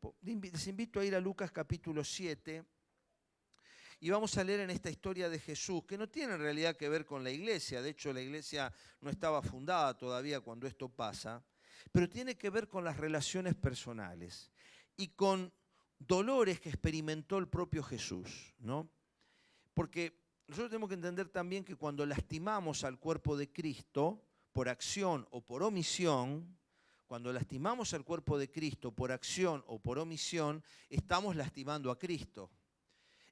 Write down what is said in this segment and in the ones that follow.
tiempo. Les invito a ir a Lucas capítulo 7 y vamos a leer en esta historia de Jesús, que no tiene en realidad que ver con la iglesia. De hecho, la iglesia no estaba fundada todavía cuando esto pasa, pero tiene que ver con las relaciones personales y con dolores que experimentó el propio Jesús, ¿no? Porque nosotros tenemos que entender también que cuando lastimamos al cuerpo de Cristo, por acción o por omisión, cuando lastimamos al cuerpo de Cristo por acción o por omisión, estamos lastimando a Cristo.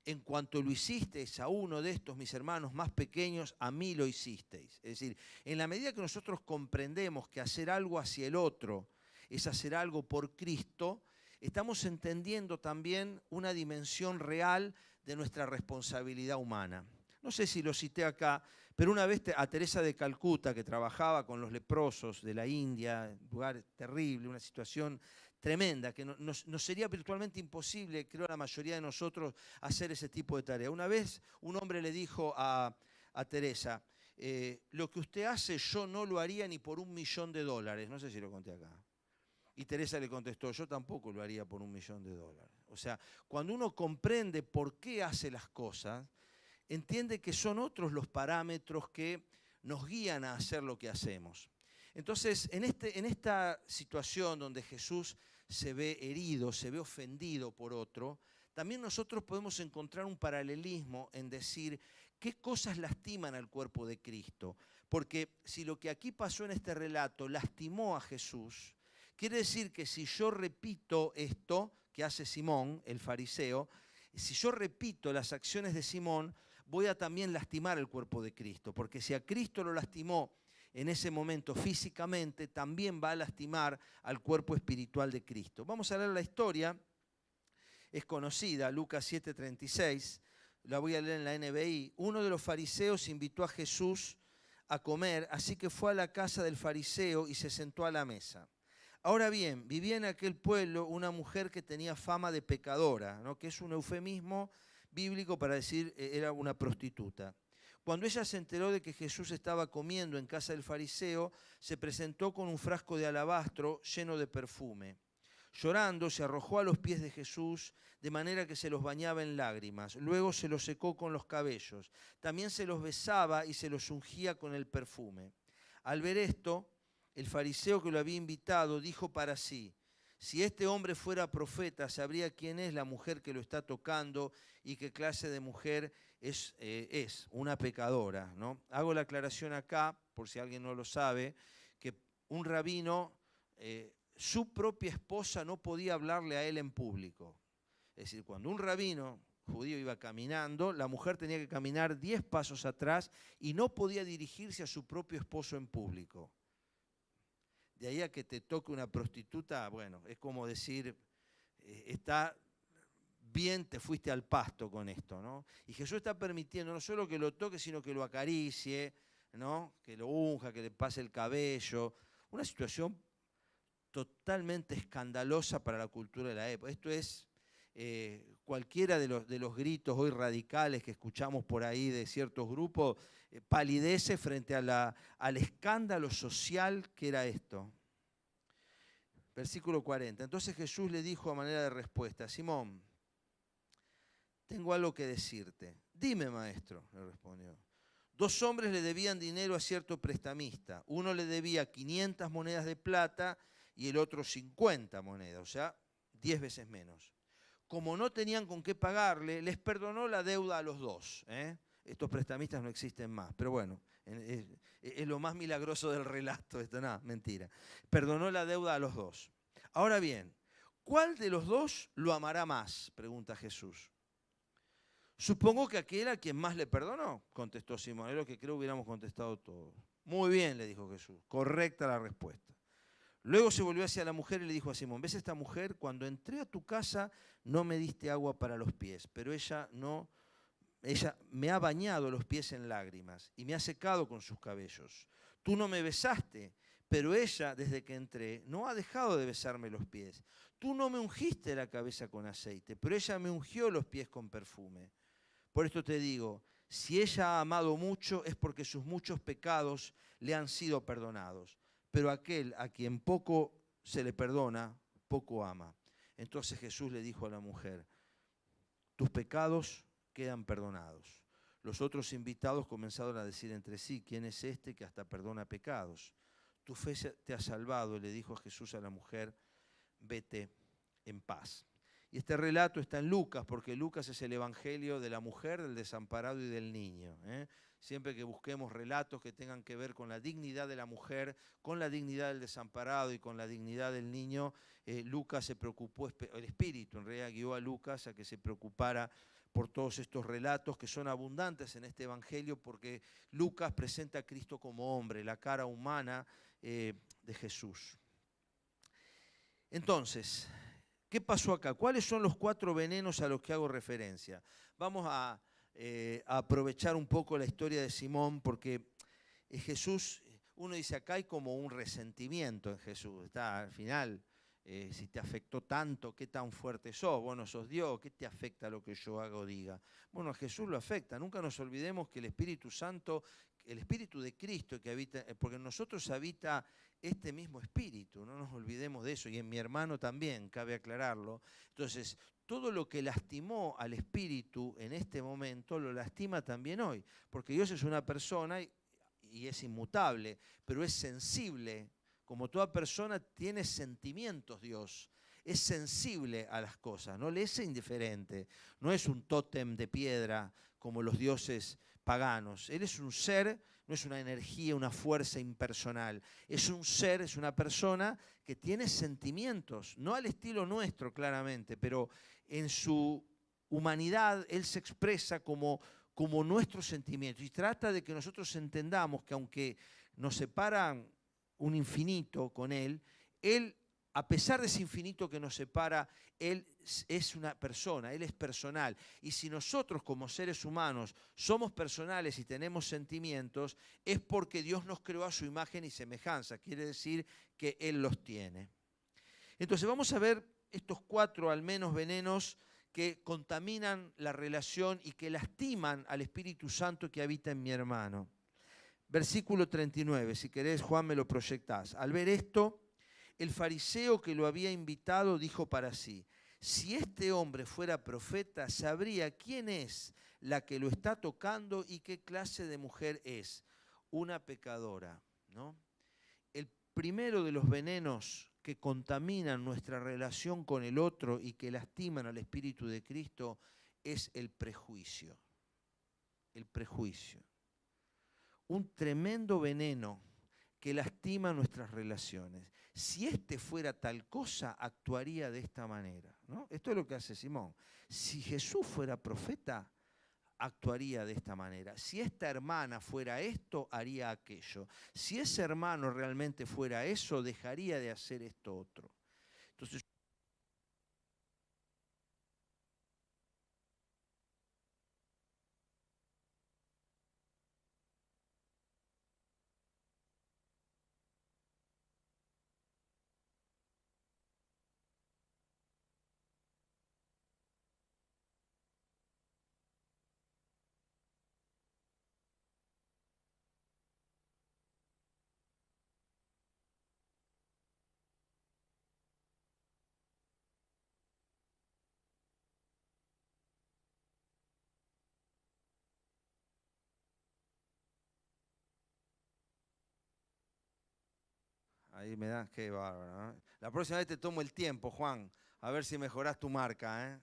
En cuanto lo hicisteis a uno de estos, mis hermanos más pequeños, a mí lo hicisteis. Es decir, en la medida que nosotros comprendemos que hacer algo hacia el otro es hacer algo por Cristo, estamos entendiendo también una dimensión real de nuestra responsabilidad humana. No sé si lo cité acá, pero una vez a Teresa de Calcuta, que trabajaba con los leprosos de la India, un lugar terrible, una situación tremenda, que nos sería virtualmente imposible, creo, a la mayoría de nosotros hacer ese tipo de tarea. Una vez un hombre le dijo a Teresa, lo que usted hace yo no lo haría ni por $1.000.000. No sé si lo conté acá. Y Teresa le contestó, yo tampoco lo haría por $1.000.000. O sea, cuando uno comprende por qué hace las cosas, entiende que son otros los parámetros que nos guían a hacer lo que hacemos. Entonces, en esta situación donde Jesús se ve herido, se ve ofendido por otro, también nosotros podemos encontrar un paralelismo en decir qué cosas lastiman al cuerpo de Cristo. Porque si lo que aquí pasó en este relato lastimó a Jesús, quiere decir que si yo repito esto que hace Simón, el fariseo, si yo repito las acciones de Simón, voy a también lastimar el cuerpo de Cristo, porque si a Cristo lo lastimó en ese momento físicamente, también va a lastimar al cuerpo espiritual de Cristo. Vamos a leer la historia, es conocida, Lucas 7:36, la voy a leer en la NBI. Uno de los fariseos invitó a Jesús a comer, así que fue a la casa del fariseo y se sentó a la mesa. Ahora bien, vivía en aquel pueblo una mujer que tenía fama de pecadora, ¿no? Que es un eufemismo bíblico para decir era una prostituta. Cuando ella se enteró de que Jesús estaba comiendo en casa del fariseo, se presentó con un frasco de alabastro lleno de perfume. Llorando, se arrojó a los pies de Jesús, de manera que se los bañaba en lágrimas. Luego se los secó con los cabellos. También se los besaba y se los ungía con el perfume. Al ver esto, el fariseo que lo había invitado dijo para sí, si este hombre fuera profeta, sabría quién es la mujer que lo está tocando y qué clase de mujer es una pecadora, ¿no? Hago la aclaración acá, por si alguien no lo sabe, que un rabino, su propia esposa no podía hablarle a él en público. Es decir, cuando un rabino judío iba caminando, la mujer tenía que caminar 10 pasos atrás y no podía dirigirse a su propio esposo en público. De ahí a que te toque una prostituta, bueno, es como decir, está bien, te fuiste al pasto con esto, ¿no? Y Jesús está permitiendo no solo que lo toque, sino que lo acaricie, ¿no? Que lo unja, que le pase el cabello. Una situación totalmente escandalosa para la cultura de la época. Esto es cualquiera de los gritos hoy radicales que escuchamos por ahí de ciertos grupos, palidece frente a al escándalo social que era esto. Versículo 40. Entonces Jesús le dijo a manera de respuesta, Simón, tengo algo que decirte. Dime, maestro, le respondió. 2 hombres le debían dinero a cierto prestamista. Uno le debía 500 monedas de plata y el otro 50 monedas, o sea, 10 veces menos. Como no tenían con qué pagarle, les perdonó la deuda a los dos. Estos prestamistas no existen más, pero bueno, es lo más milagroso del relato esto, nada, mentira. Perdonó la deuda a los dos. Ahora bien, ¿cuál de los dos lo amará más?, pregunta Jesús. Supongo que aquel a quien más le perdonó, contestó Simón. Es lo que creo hubiéramos contestado todos. Muy bien, le dijo Jesús, correcta la respuesta. Luego se volvió hacia la mujer y le dijo a Simón, ¿ves esta mujer? Cuando entré a tu casa no me diste agua para los pies, pero ella me ha bañado los pies en lágrimas y me ha secado con sus cabellos. Tú no me besaste, pero ella, desde que entré, no ha dejado de besarme los pies. Tú no me ungiste la cabeza con aceite, pero ella me ungió los pies con perfume. Por esto te digo, si ella ha amado mucho es porque sus muchos pecados le han sido perdonados. Pero aquel a quien poco se le perdona, poco ama. Entonces Jesús le dijo a la mujer, tus pecados quedan perdonados. Los otros invitados comenzaron a decir entre sí, ¿quién es este que hasta perdona pecados? Tu fe te ha salvado, le dijo Jesús a la mujer, vete en paz. Y este relato está en Lucas, porque Lucas es el evangelio de la mujer, del desamparado y del niño. Siempre que busquemos relatos que tengan que ver con la dignidad de la mujer, con la dignidad del desamparado y con la dignidad del niño, Lucas se preocupó, el Espíritu en realidad guió a Lucas a que se preocupara por todos estos relatos que son abundantes en este evangelio, porque Lucas presenta a Cristo como hombre, la cara humana de Jesús. Entonces, ¿qué pasó acá? ¿Cuáles son los 4 venenos a los que hago referencia? Vamos a aprovechar un poco la historia de Simón, porque Jesús, uno dice acá hay como un resentimiento en Jesús. Está al final, si te afectó tanto, ¿qué tan fuerte sos? Vos no sos Dios, ¿qué te afecta lo que yo haga o diga? Bueno, a Jesús lo afecta. Nunca nos olvidemos que el Espíritu Santo, el Espíritu de Cristo que habita, porque en nosotros habita este mismo Espíritu, no nos olvidemos de eso, y en mi hermano también, cabe aclararlo. Entonces, todo lo que lastimó al Espíritu en este momento, lo lastima también hoy, porque Dios es una persona y es inmutable, pero es sensible. Como toda persona tiene sentimientos Dios, es sensible a las cosas, no le es indiferente, no es un tótem de piedra como los dioses paganos. Él es un ser, no es una energía, una fuerza impersonal. Es un ser, es una persona que tiene sentimientos, no al estilo nuestro claramente, pero en su humanidad Él se expresa como nuestros sentimientos y trata de que nosotros entendamos que aunque nos separan un infinito con Él, a pesar de ese infinito que nos separa, Él es una persona, Él es personal. Y si nosotros como seres humanos somos personales y tenemos sentimientos, es porque Dios nos creó a su imagen y semejanza. Quiere decir que Él los tiene. Entonces vamos a ver estos 4 al menos venenos que contaminan la relación y que lastiman al Espíritu Santo que habita en mi hermano. Versículo 39, si querés, Juan, me lo proyectás. Al ver esto, el fariseo que lo había invitado dijo para sí, si este hombre fuera profeta, sabría quién es la que lo está tocando y qué clase de mujer es, una pecadora, ¿no? El primero de los venenos que contaminan nuestra relación con el otro y que lastiman al Espíritu de Cristo es el prejuicio. El prejuicio. Un tremendo veneno que lastima nuestras relaciones. Si este fuera tal cosa, actuaría de esta manera, ¿no? Esto es lo que hace Simón. Si Jesús fuera profeta, actuaría de esta manera. Si esta hermana fuera esto, haría aquello. Si ese hermano realmente fuera eso, dejaría de hacer esto otro. Entonces, ahí me das, qué bárbaro, ¿no? La próxima vez te tomo el tiempo, Juan, a ver si mejorás tu marca, ¿eh?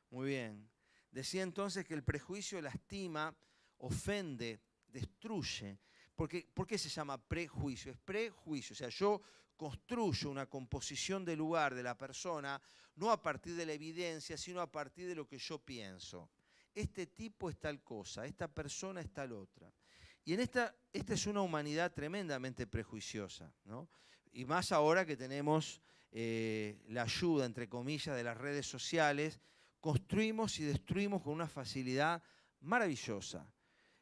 Muy bien. Decía entonces que el prejuicio lastima, ofende, destruye. ¿Por qué se llama prejuicio? Es prejuicio, o sea, yo construyo una composición del lugar de la persona, no a partir de la evidencia, sino a partir de lo que yo pienso. Este tipo es tal cosa, esta persona es tal otra. Y esta es una humanidad tremendamente prejuiciosa, ¿no? Y más ahora que tenemos la ayuda, entre comillas, de las redes sociales, construimos y destruimos con una facilidad maravillosa.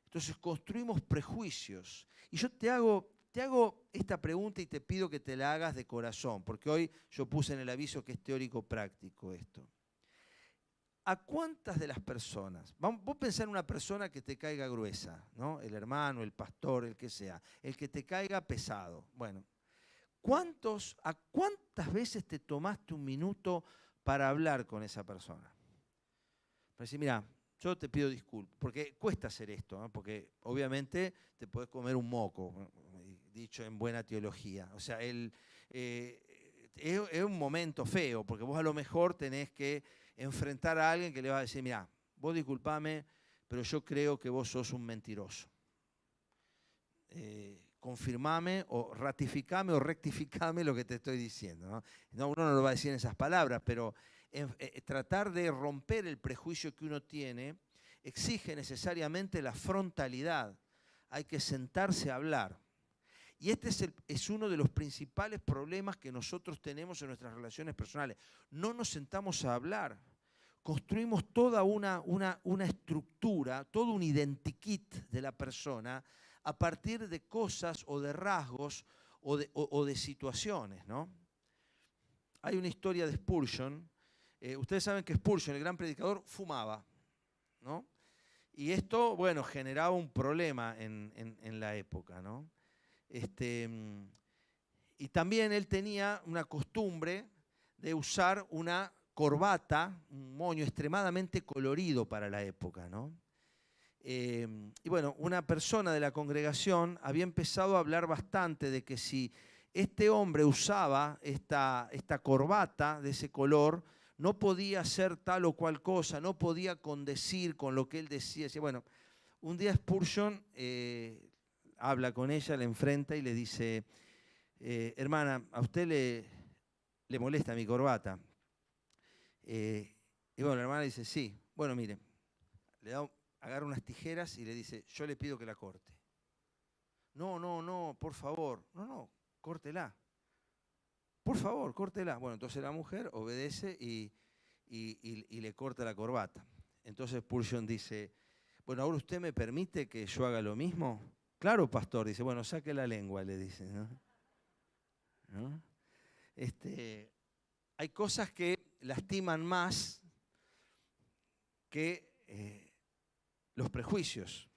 Entonces construimos prejuicios. Y yo te hago esta pregunta y te pido que te la hagas de corazón, porque hoy yo puse en el aviso que es teórico práctico esto. ¿A cuántas de las personas, vos pensá en una persona que te caiga gruesa, ¿no? El hermano, el pastor, el que sea, el que te caiga pesado? Bueno, ¿a cuántas veces te tomaste un minuto para hablar con esa persona. Para decir, mira, yo te pido disculpas, porque cuesta hacer esto, ¿no? Porque obviamente te podés comer un moco, dicho en buena teología. O sea, es un momento feo, porque vos a lo mejor tenés que enfrentar a alguien que le va a decir, mira, vos disculpame, pero yo creo que vos sos un mentiroso. Confirmame o ratificame o rectificame lo que te estoy diciendo, ¿no? No, uno no lo va a decir en esas palabras, pero tratar de romper el prejuicio que uno tiene exige necesariamente la frontalidad. Hay que sentarse a hablar. Y este es uno de los principales problemas que nosotros tenemos en nuestras relaciones personales. No nos sentamos a hablar. Construimos toda una estructura, todo un identikit de la persona a partir de cosas o de rasgos o de situaciones, ¿no? Hay una historia de Spurgeon. Ustedes saben que Spurgeon, el gran predicador, fumaba, ¿no? Y esto, bueno, generaba un problema en la época, ¿no? Y también él tenía una costumbre de usar una corbata, un moño extremadamente colorido para la época, ¿no? Y bueno, una persona de la congregación había empezado a hablar bastante de que si este hombre usaba esta corbata de ese color, no podía hacer tal o cual cosa, no podía condecir con lo que él decía. Bueno, un día Spurgeon habla con ella, le enfrenta y le dice, hermana, ¿a usted le molesta mi corbata? Y bueno, la hermana dice, sí. Bueno, mire, agarra unas tijeras y le dice, yo le pido que la corte. No, por favor. No, córtela. Por favor, córtela. Bueno, entonces la mujer obedece y le corta la corbata. Entonces Spurgeon dice, bueno, ¿ahora usted me permite que yo haga lo mismo? Claro, pastor. Dice, bueno, saque la lengua, le dice, ¿no? Hay cosas que lastiman más que los prejuicios.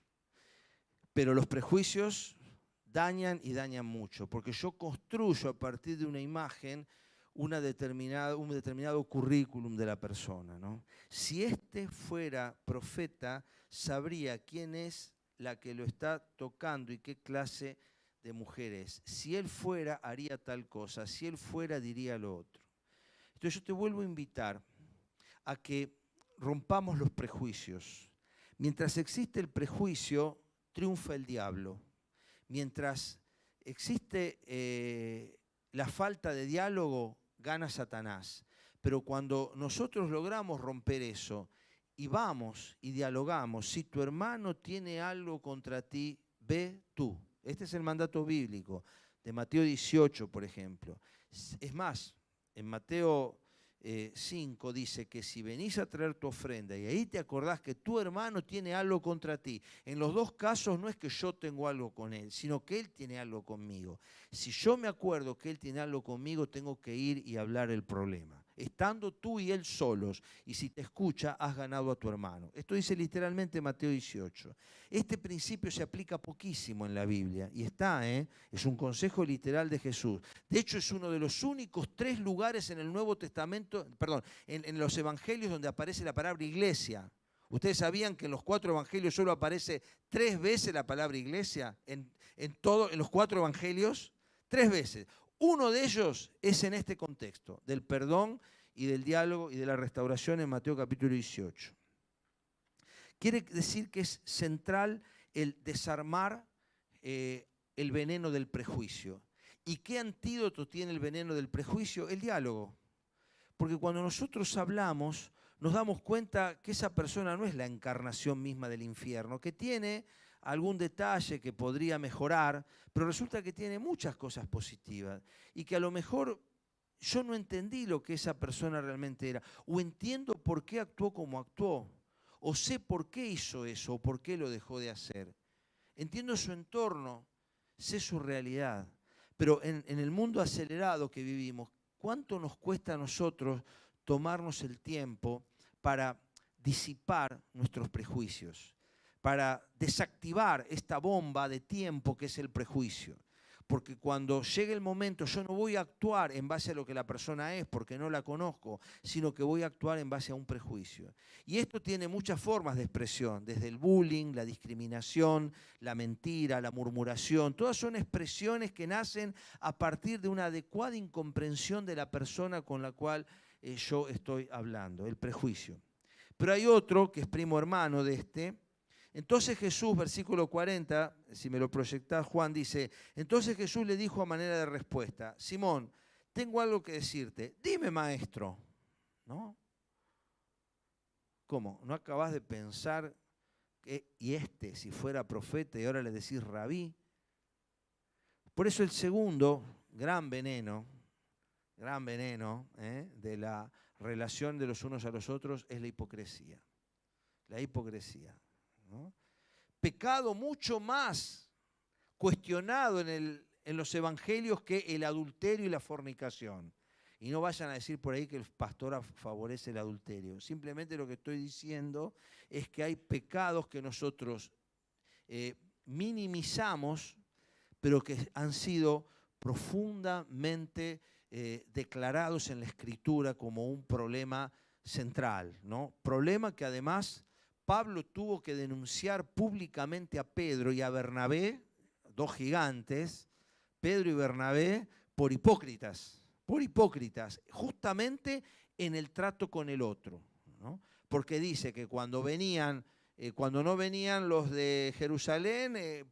Pero los prejuicios dañan y dañan mucho, porque yo construyo a partir de una imagen un determinado currículum de la persona, ¿no? Si este fuera profeta, sabría quién es la que lo está tocando y qué clase de mujer es. Si él fuera, haría tal cosa. Si él fuera, diría lo otro. Entonces yo te vuelvo a invitar a que rompamos los prejuicios. Mientras existe el prejuicio, triunfa el diablo. Mientras existe la falta de diálogo, gana Satanás. Pero cuando nosotros logramos romper eso y vamos y dialogamos, si tu hermano tiene algo contra ti, ve tú. Este es el mandato bíblico de Mateo 18, por ejemplo. Es más, en Mateo 5 dice que si venís a traer tu ofrenda y ahí te acordás que tu hermano tiene algo contra ti, en los dos casos no es que yo tengo algo con él, sino que él tiene algo conmigo. Si yo me acuerdo que él tiene algo conmigo, tengo que ir y hablar el problema. Estando tú y él solos, y si te escucha, has ganado a tu hermano. Esto dice literalmente Mateo 18. Este principio se aplica poquísimo en la Biblia, y es un consejo literal de Jesús. De hecho, es uno de los únicos 3 lugares en el Nuevo Testamento, en los evangelios donde aparece la palabra iglesia. ¿Ustedes sabían que en los 4 evangelios solo aparece 3 veces la palabra iglesia? En los 4 evangelios, 3 veces. Uno de ellos es en este contexto, del perdón y del diálogo y de la restauración en Mateo capítulo 18. Quiere decir que es central el desarmar el veneno del prejuicio. ¿Y qué antídoto tiene el veneno del prejuicio? El diálogo. Porque cuando nosotros hablamos, nos damos cuenta que esa persona no es la encarnación misma del infierno, que tiene algún detalle que podría mejorar, pero resulta que tiene muchas cosas positivas y que a lo mejor yo no entendí lo que esa persona realmente era, o entiendo por qué actuó como actuó, o sé por qué hizo eso, o por qué lo dejó de hacer. Entiendo su entorno, sé su realidad, pero en el mundo acelerado que vivimos, ¿cuánto nos cuesta a nosotros tomarnos el tiempo para disipar nuestros prejuicios, para desactivar esta bomba de tiempo que es el prejuicio? Porque cuando llegue el momento yo no voy a actuar en base a lo que la persona es, porque no la conozco, sino que voy a actuar en base a un prejuicio. Y esto tiene muchas formas de expresión, desde el bullying, la discriminación, la mentira, la murmuración. Todas son expresiones que nacen a partir de una adecuada incomprensión de la persona con la cual yo estoy hablando, el prejuicio. Pero hay otro que es primo hermano de este. Entonces Jesús, versículo 40, si me lo proyectás, Juan dice, entonces Jesús le dijo a manera de respuesta, Simón, tengo algo que decirte, dime maestro, ¿no? ¿Cómo? ¿No acabás de pensar que, y si fuera profeta y ahora le decís rabí? Por eso el segundo gran veneno de la relación de los unos a los otros es la hipocresía. La hipocresía, ¿no? Pecado mucho más cuestionado en los evangelios que el adulterio y la fornicación. Y no vayan a decir por ahí que el pastor favorece el adulterio. Simplemente lo que estoy diciendo es que hay pecados que nosotros minimizamos, pero que han sido profundamente declarados en la Escritura como un problema central, ¿no? Problema que además Pablo tuvo que denunciar públicamente a Pedro y a Bernabé, dos gigantes, Pedro y Bernabé, por hipócritas, justamente en el trato con el otro, ¿no? Porque dice que cuando no venían los de Jerusalén,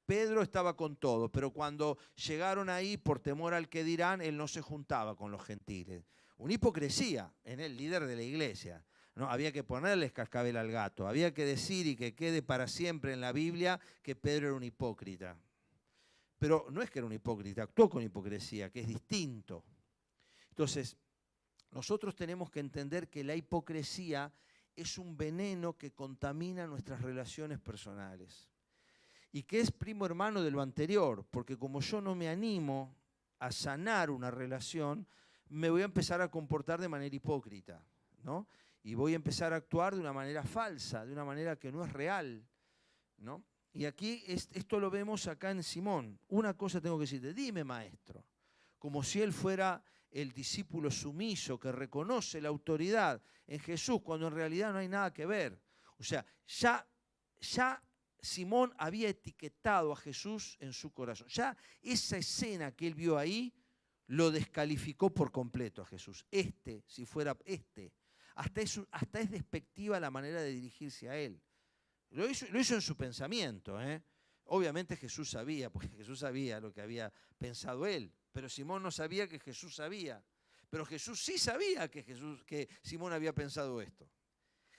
Pedro estaba con todo, pero cuando llegaron ahí por temor al que dirán, él no se juntaba con los gentiles. Una hipocresía en el líder de la iglesia, ¿no? Había que ponerles cascabel al gato, había que decir y que quede para siempre en la Biblia que Pedro era un hipócrita. Pero no es que era un hipócrita, actuó con hipocresía, que es distinto. Entonces, nosotros tenemos que entender que la hipocresía es un veneno que contamina nuestras relaciones personales. Y que es primo hermano de lo anterior, porque como yo no me animo a sanar una relación, me voy a empezar a comportar de manera hipócrita, ¿no? Y voy a empezar a actuar de una manera falsa, de una manera que no es real, ¿no? Y aquí esto lo vemos acá en Simón. Una cosa tengo que decirte, dime maestro, como si él fuera el discípulo sumiso que reconoce la autoridad en Jesús, cuando en realidad no hay nada que ver. O sea, ya Simón había etiquetado a Jesús en su corazón. Ya esa escena que él vio ahí lo descalificó por completo a Jesús. Si fuera hasta es despectiva la manera de dirigirse a él. Lo hizo en su pensamiento, ¿eh? Obviamente Jesús sabía, porque Jesús sabía lo que había pensado él, pero Simón no sabía que Jesús sabía. Pero Jesús sí sabía que Simón había pensado esto.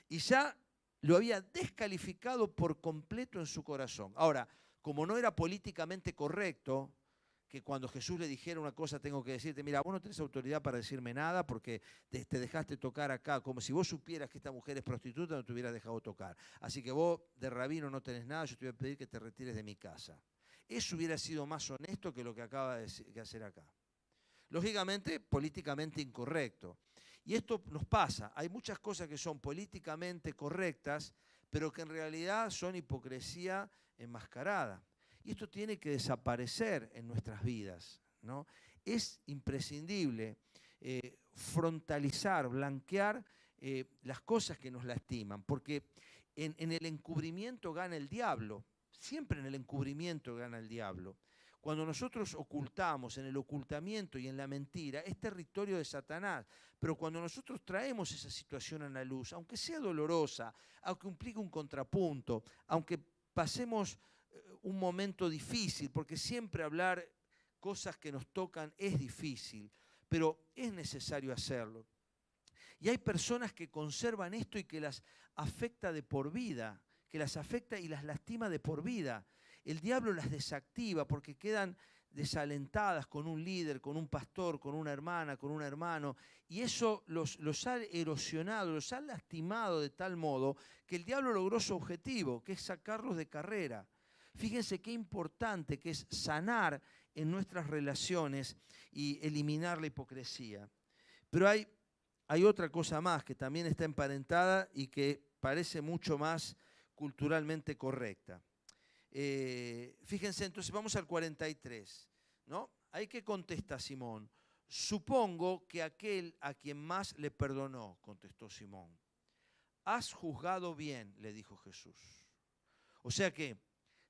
Y ya lo había descalificado por completo en su corazón. Ahora, como no era políticamente correcto, que cuando Jesús le dijera una cosa tengo que decirte, mira, vos no tenés autoridad para decirme nada porque te dejaste tocar acá, como si vos supieras que esta mujer es prostituta, no te hubieras dejado tocar. Así que vos de rabino no tenés nada, yo te voy a pedir que te retires de mi casa. Eso hubiera sido más honesto que lo que acaba de hacer acá. Lógicamente, políticamente incorrecto. Y esto nos pasa, hay muchas cosas que son políticamente correctas, pero que en realidad son hipocresía enmascarada. Y esto tiene que desaparecer en nuestras vidas, ¿no? Es imprescindible frontalizar, blanquear las cosas que nos lastiman, porque en el encubrimiento gana el diablo, siempre en el encubrimiento gana el diablo. Cuando nosotros ocultamos, en el ocultamiento y en la mentira, es territorio de Satanás. Pero cuando nosotros traemos esa situación a la luz, aunque sea dolorosa, aunque implique un contrapunto, aunque pasemos un momento difícil, porque siempre hablar cosas que nos tocan es difícil, pero es necesario hacerlo. Y hay personas que conservan esto y que las afecta de por vida, que las afecta y las lastima de por vida. El diablo las desactiva porque quedan desalentadas con un líder, con un pastor, con una hermana, con un hermano, y eso los ha erosionado, los ha lastimado de tal modo que el diablo logró su objetivo, que es sacarlos de carrera. Fíjense qué importante que es sanar en nuestras relaciones y eliminar la hipocresía. Pero hay otra cosa más que también está emparentada y que parece mucho más culturalmente correcta. Fíjense, entonces vamos al 43, ¿no? Ahí que contesta Simón. Supongo que aquel a quien más le perdonó, contestó Simón. Has juzgado bien, le dijo Jesús. O sea que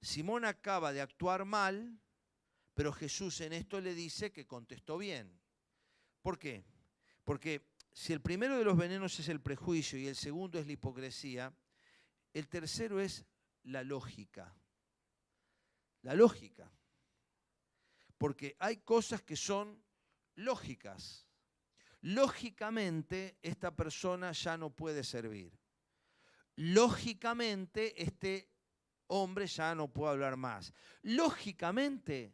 Simón acaba de actuar mal, pero Jesús en esto le dice que contestó bien. ¿Por qué? Porque si el primero de los venenos es el prejuicio y el segundo es la hipocresía, el tercero es la lógica. La lógica. Porque hay cosas que son lógicas. Lógicamente, esta persona ya no puede servir. Lógicamente, este hombre ya no puede hablar más. Lógicamente,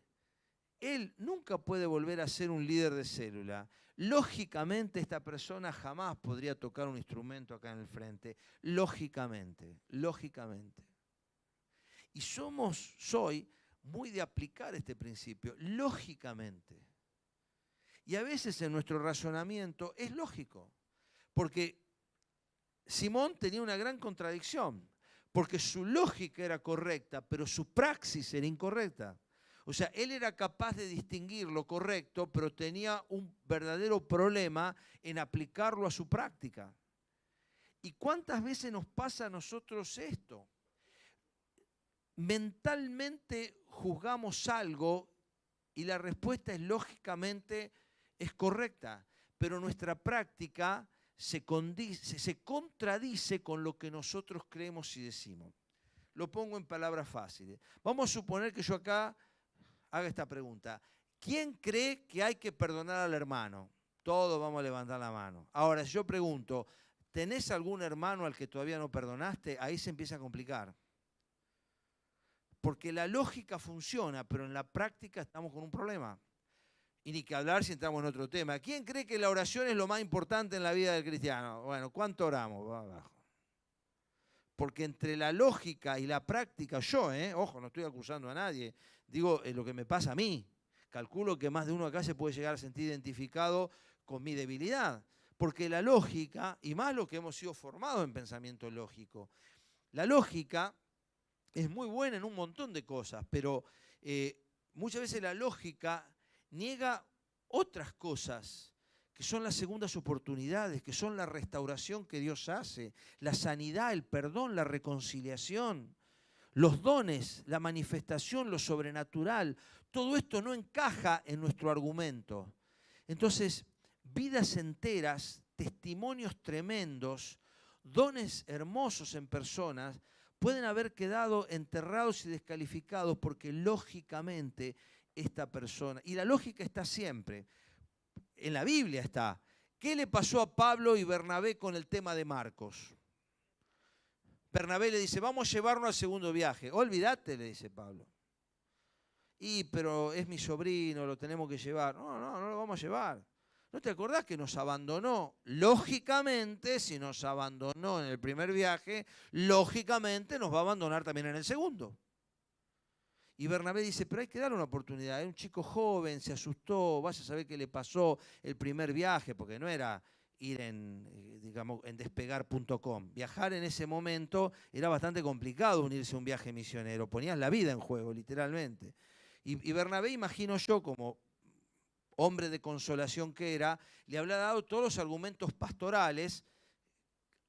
él nunca puede volver a ser un líder de célula. Lógicamente, esta persona jamás podría tocar un instrumento acá en el frente. Lógicamente, lógicamente. Y soy muy de aplicar este principio, lógicamente. Y a veces en nuestro razonamiento es lógico, porque Simón tenía una gran contradicción, porque su lógica era correcta, pero su praxis era incorrecta. O sea, él era capaz de distinguir lo correcto, pero tenía un verdadero problema en aplicarlo a su práctica. ¿Y cuántas veces nos pasa a nosotros esto? Mentalmente juzgamos algo y la respuesta es lógicamente es correcta, pero nuestra práctica se contradice con lo que nosotros creemos y decimos. Lo pongo en palabras fáciles. Vamos a suponer que yo acá haga esta pregunta. ¿Quién cree que hay que perdonar al hermano? Todos vamos a levantar la mano. Ahora, si yo pregunto, ¿tenés algún hermano al que todavía no perdonaste? Ahí se empieza a complicar. Porque la lógica funciona, pero en la práctica estamos con un problema. Y ni que hablar si entramos en otro tema. ¿Quién cree que la oración es lo más importante en la vida del cristiano? Bueno, ¿cuánto oramos? Va abajo. Porque entre la lógica y la práctica, ojo, no estoy acusando a nadie, digo lo que me pasa a mí. Calculo que más de uno acá se puede llegar a sentir identificado con mi debilidad. Porque la lógica, y más lo que hemos sido formados en pensamiento lógico, la lógica es muy buena en un montón de cosas, pero muchas veces la lógica niega otras cosas, que son las segundas oportunidades, que son la restauración que Dios hace, la sanidad, el perdón, la reconciliación, los dones, la manifestación, lo sobrenatural. Todo esto no encaja en nuestro argumento. Entonces, vidas enteras, testimonios tremendos, dones hermosos en personas, pueden haber quedado enterrados y descalificados porque lógicamente esta persona, y la lógica está siempre, en la Biblia está. ¿Qué le pasó a Pablo y Bernabé con el tema de Marcos? Bernabé le dice, vamos a llevarlo al segundo viaje. Olvídate, le dice Pablo. Pero es mi sobrino, lo tenemos que llevar. No lo vamos a llevar. ¿No te acordás que nos abandonó? Lógicamente, si nos abandonó en el primer viaje, lógicamente nos va a abandonar también en el segundo. Y Bernabé dice, pero hay que darle una oportunidad. Es un chico joven, se asustó, vaya a saber qué le pasó el primer viaje, porque no era ir en despegar.com. Viajar en ese momento era bastante complicado unirse a un viaje misionero. Ponías la vida en juego, literalmente. Y Bernabé, imagino yo, como hombre de consolación que era, le había dado todos los argumentos pastorales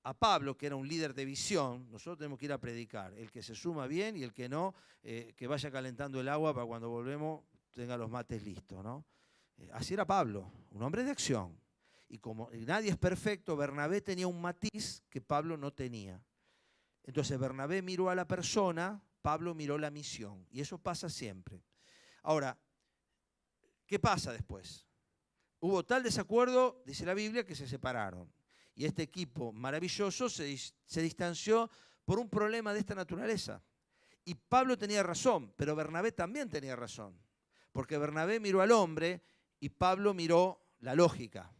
a Pablo, que era un líder de visión. Nosotros tenemos que ir a predicar. El que se suma bien y el que no, que vaya calentando el agua para cuando volvemos tenga los mates listos, ¿no? Así era Pablo, un hombre de acción. Y como nadie es perfecto, Bernabé tenía un matiz que Pablo no tenía. Entonces Bernabé miró a la persona, Pablo miró la misión. Y eso pasa siempre. Ahora, ¿qué pasa después? Hubo tal desacuerdo, dice la Biblia, que se separaron. Y este equipo maravilloso se distanció por un problema de esta naturaleza. Y Pablo tenía razón, pero Bernabé también tenía razón. Porque Bernabé miró al hombre y Pablo miró la lógica.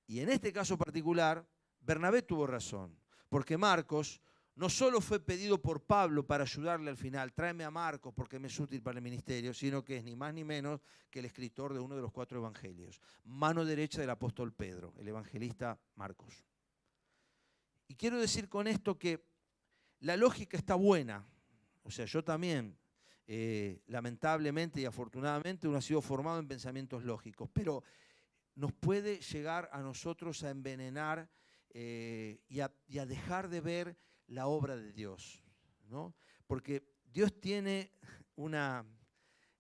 Y en este caso particular, Bernabé tuvo razón. Porque Marcos no solo fue pedido por Pablo para ayudarle al final, tráeme a Marcos porque me es útil para el ministerio, sino que es ni más ni menos que el escritor de uno de los 4 evangelios, mano derecha del apóstol Pedro, el evangelista Marcos. Y quiero decir con esto que la lógica está buena, O sea, yo también, lamentablemente y afortunadamente, uno ha sido formado en pensamientos lógicos, pero nos puede llegar a nosotros a envenenar y a dejar de ver la obra de Dios, ¿no? Porque Dios tiene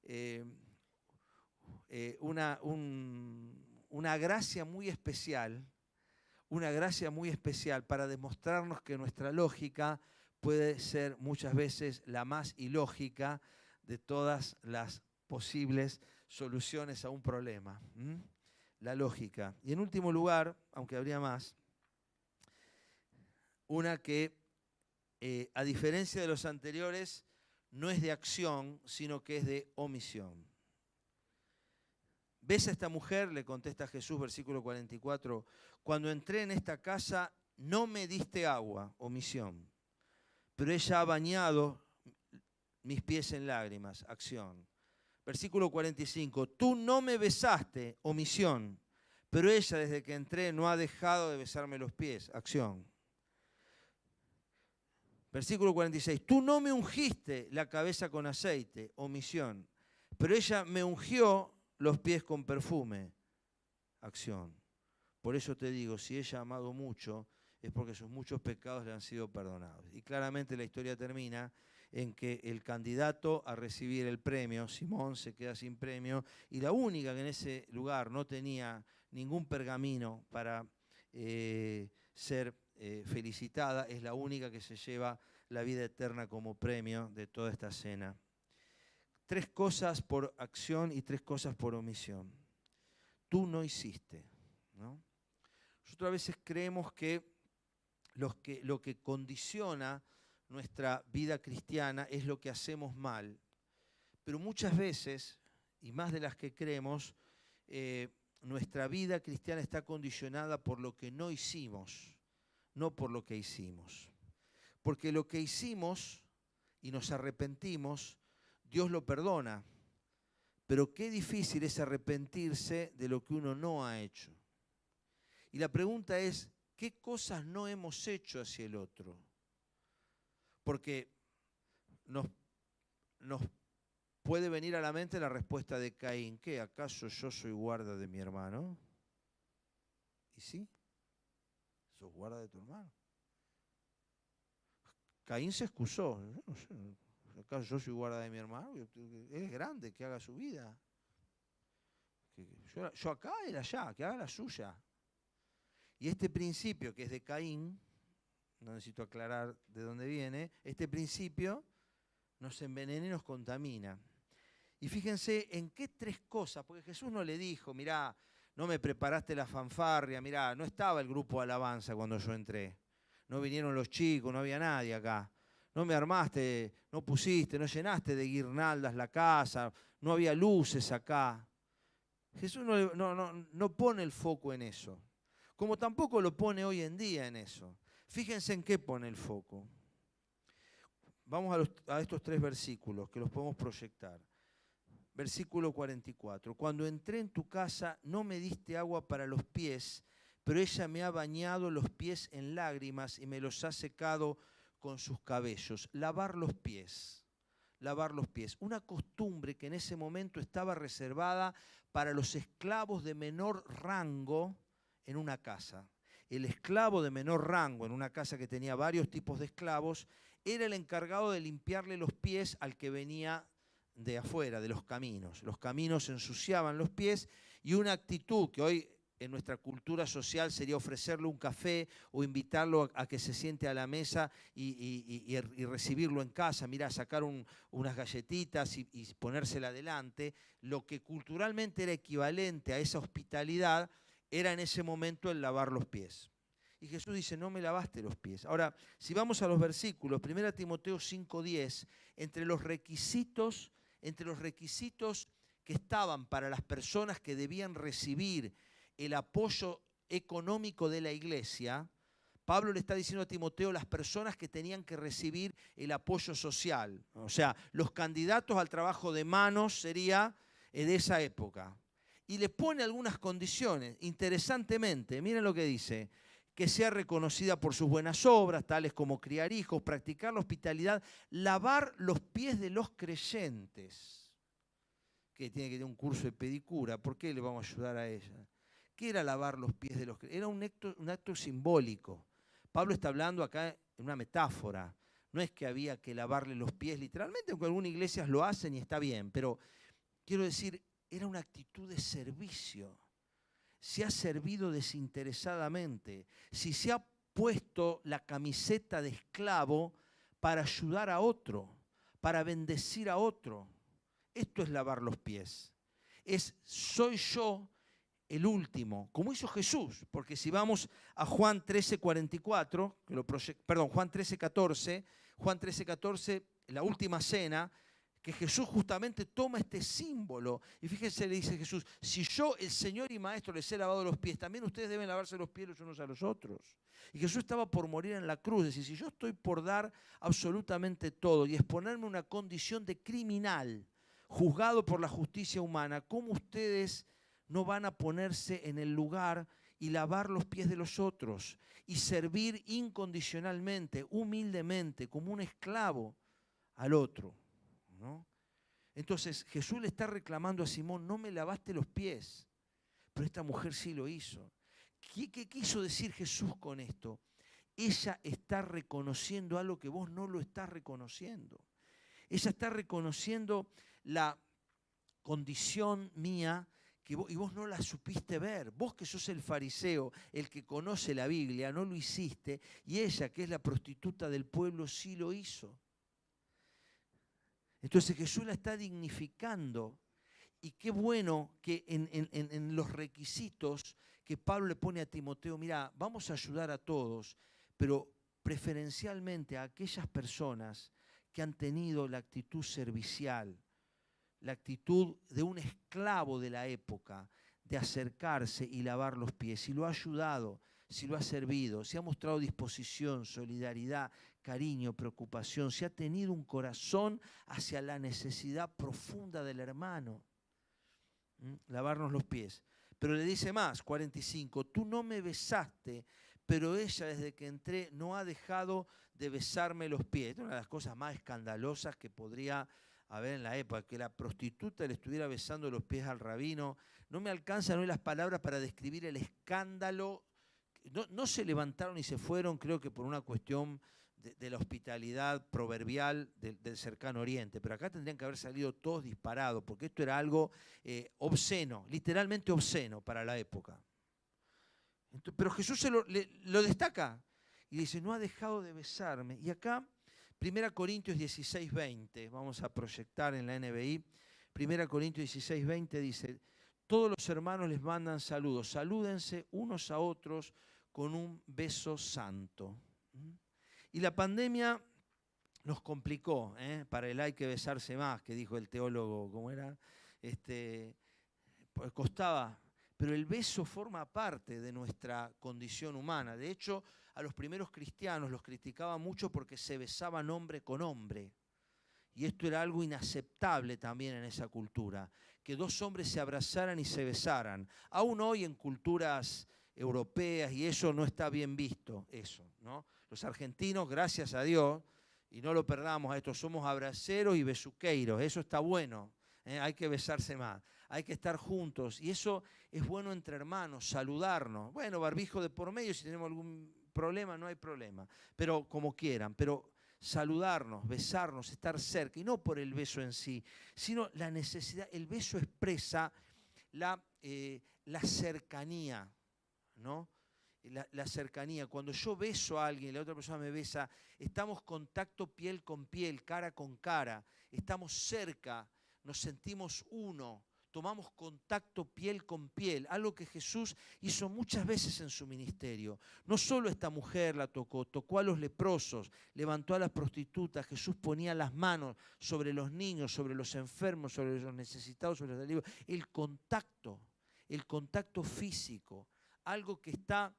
eh, una gracia muy especial, para demostrarnos que nuestra lógica puede ser muchas veces la más ilógica de todas las posibles soluciones a un problema. La lógica. Y en último lugar, aunque habría más, una que, a diferencia de los anteriores, no es de acción, sino que es de omisión. ¿Ves a esta mujer? Le contesta Jesús, versículo 44. Cuando entré en esta casa, no me diste agua, omisión. Pero ella ha bañado mis pies en lágrimas, acción. Versículo 45. Tú no me besaste, omisión. Pero ella, desde que entré, no ha dejado de besarme los pies, acción. Versículo 46. Tú no me ungiste la cabeza con aceite, omisión. Pero ella me ungió los pies con perfume, acción. Por eso te digo, si ella ha amado mucho, es porque sus muchos pecados le han sido perdonados. Y claramente la historia termina en que el candidato a recibir el premio, Simón, se queda sin premio, y la única que en ese lugar no tenía ningún pergamino para ser felicitada, es la única que se lleva la vida eterna como premio de toda esta cena. 3 cosas por acción y 3 cosas por omisión. Tú no hiciste, ¿no? Nosotros a veces creemos que lo que condiciona nuestra vida cristiana es lo que hacemos mal. Pero muchas veces, y más de las que creemos, nuestra vida cristiana está condicionada por lo que no hicimos, no por lo que hicimos. Porque lo que hicimos y nos arrepentimos, Dios lo perdona. Pero qué difícil es arrepentirse de lo que uno no ha hecho. Y la pregunta es, ¿qué cosas no hemos hecho hacia el otro? Porque nos puede venir a la mente la respuesta de Caín. ¿Qué? ¿Acaso yo soy guarda de mi hermano? ¿Y sí? ¿Sos guarda de tu hermano? Caín se excusó. No sé, ¿acaso yo soy guarda de mi hermano? Es grande, que haga su vida. Yo acá, él allá, que haga la suya. Y este principio que es de Caín, no necesito aclarar de dónde viene, este principio nos envenena y nos contamina. Y fíjense en qué 3 cosas, porque Jesús no le dijo, mirá, no me preparaste la fanfarria, mirá, no estaba el grupo de alabanza cuando yo entré, no vinieron los chicos, no había nadie acá, no me armaste, no pusiste, no llenaste de guirnaldas la casa, no había luces acá. Jesús no pone el foco en eso, como tampoco lo pone hoy en día en eso. Fíjense en qué pone el foco. Vamos a estos 3 versículos que los podemos proyectar. Versículo 44. Cuando entré en tu casa no me diste agua para los pies, pero ella me ha bañado los pies en lágrimas y me los ha secado con sus cabellos. Lavar los pies. Lavar los pies. Una costumbre que en ese momento estaba reservada para los esclavos de menor rango en una casa. El esclavo de menor rango en una casa que tenía varios tipos de esclavos era el encargado de limpiarle los pies al que venía de afuera, de los caminos. Los caminos ensuciaban los pies y una actitud que hoy en nuestra cultura social sería ofrecerle un café o invitarlo a que se siente a la mesa y recibirlo en casa, mirá, sacar unas galletitas y ponérsela adelante. Lo que culturalmente era equivalente a esa hospitalidad era en ese momento el lavar los pies. Y Jesús dice, no me lavaste los pies. Ahora, si vamos a los versículos, 1 Timoteo 5:10, entre los requisitos que estaban para las personas que debían recibir el apoyo económico de la iglesia, Pablo le está diciendo a Timoteo las personas que tenían que recibir el apoyo social. O sea, los candidatos al trabajo de manos sería de esa época. Y le pone algunas condiciones. Interesantemente, miren lo que dice. que sea reconocida por sus buenas obras, tales como criar hijos, practicar la hospitalidad, lavar los pies de los creyentes. Que tiene que tener un curso de pedicura, ¿por qué le vamos a ayudar a ella? ¿Qué era lavar los pies de los creyentes? Era un acto simbólico. Pablo está hablando acá en una metáfora. No es que había que lavarle los pies literalmente, aunque algunas iglesias lo hacen y está bien, pero quiero decir, era una actitud de servicio. Se ha servido desinteresadamente, si se ha puesto la camiseta de esclavo para ayudar a otro, para bendecir a otro. Esto es lavar los pies. Soy yo el último, como hizo Jesús, porque si vamos a Juan 13:44, Juan 13:14, la última cena, que Jesús justamente toma este símbolo. Y fíjense, le dice Jesús, si yo, el Señor y Maestro, les he lavado los pies, también ustedes deben lavarse los pies los unos a los otros. Y Jesús estaba por morir en la cruz. Es decir, si yo estoy por dar absolutamente todo y exponerme a una condición de criminal, juzgado por la justicia humana, ¿cómo ustedes no van a ponerse en el lugar y lavar los pies de los otros y servir incondicionalmente, humildemente, como un esclavo al otro? ¿No? Entonces Jesús le está reclamando a Simón, no me lavaste los pies, pero esta mujer sí lo hizo. ¿Qué quiso decir Jesús con esto? Ella está reconociendo algo que vos no lo estás reconociendo. Ella está reconociendo la condición mía y vos no la supiste ver. Vos que sos el fariseo, el que conoce la Biblia, no lo hiciste, y ella, que es la prostituta del pueblo, sí lo hizo. Entonces Jesús la está dignificando, y qué bueno que en los requisitos que Pablo le pone a Timoteo, mira, vamos a ayudar a todos, pero preferencialmente a aquellas personas que han tenido la actitud servicial, la actitud de un esclavo de la época, de acercarse y lavar los pies. Si lo ha ayudado, si lo ha servido, si ha mostrado disposición, solidaridad, cariño, preocupación, si ha tenido un corazón hacia la necesidad profunda del hermano. Lavarnos los pies. Pero le dice más, 45, tú no me besaste, pero ella desde que entré no ha dejado de besarme los pies. Esta es una de las cosas más escandalosas que podría haber en la época, que la prostituta le estuviera besando los pies al rabino. No me alcanzan hoy las palabras para describir el escándalo. No se levantaron y se fueron, creo que por una cuestión de la hospitalidad proverbial del cercano oriente, pero acá tendrían que haber salido todos disparados, porque esto era algo obsceno, literalmente obsceno para la época. Pero Jesús lo destaca y dice, no ha dejado de besarme. Y acá, 1 Corintios 16:20, vamos a proyectar en la NBI, 1 Corintios 16:20 dice, todos los hermanos les mandan saludos, salúdense unos a otros con un beso santo. Y la pandemia nos complicó, para el hay que besarse más, que dijo el teólogo, ¿cómo era? Pues costaba, pero el beso forma parte de nuestra condición humana. De hecho, a los primeros cristianos los criticaban mucho porque se besaban hombre con hombre. Y esto era algo inaceptable también en esa cultura, que dos hombres se abrazaran y se besaran. Aún hoy en culturas europeas y eso no está bien visto, eso, ¿no? Los argentinos, gracias a Dios, y no lo perdamos a esto, somos abraceros y besuqueiros, eso está bueno, hay que besarse más, hay que estar juntos, y eso es bueno entre hermanos, saludarnos. Bueno, barbijo de por medio, si tenemos algún problema, no hay problema, pero como quieran, pero saludarnos, besarnos, estar cerca, y no por el beso en sí, sino la necesidad. El beso expresa la cercanía, ¿no? La cercanía. Cuando yo beso a alguien y la otra persona me besa, estamos contacto piel con piel, cara con cara, estamos cerca, nos sentimos uno, tomamos contacto piel con piel, algo que Jesús hizo muchas veces en su ministerio. No solo esta mujer la tocó a los leprosos, levantó a las prostitutas, Jesús ponía las manos sobre los niños, sobre los enfermos, sobre los necesitados, sobre los delirios. El contacto físico, algo que está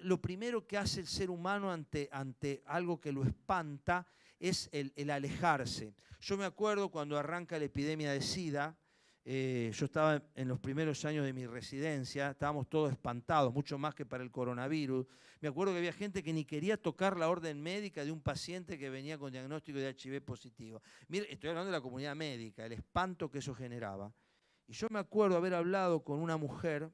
lo primero que hace el ser humano ante algo que lo espanta es el alejarse. Yo me acuerdo cuando arranca la epidemia de SIDA, Yo estaba en los primeros años de mi residencia, estábamos todos espantados, mucho más que para el coronavirus. Me acuerdo que había gente que ni quería tocar la orden médica de un paciente que venía con diagnóstico de HIV positivo. Mire, estoy hablando de la comunidad médica, el espanto que eso generaba. Y yo me acuerdo haber hablado con una mujer,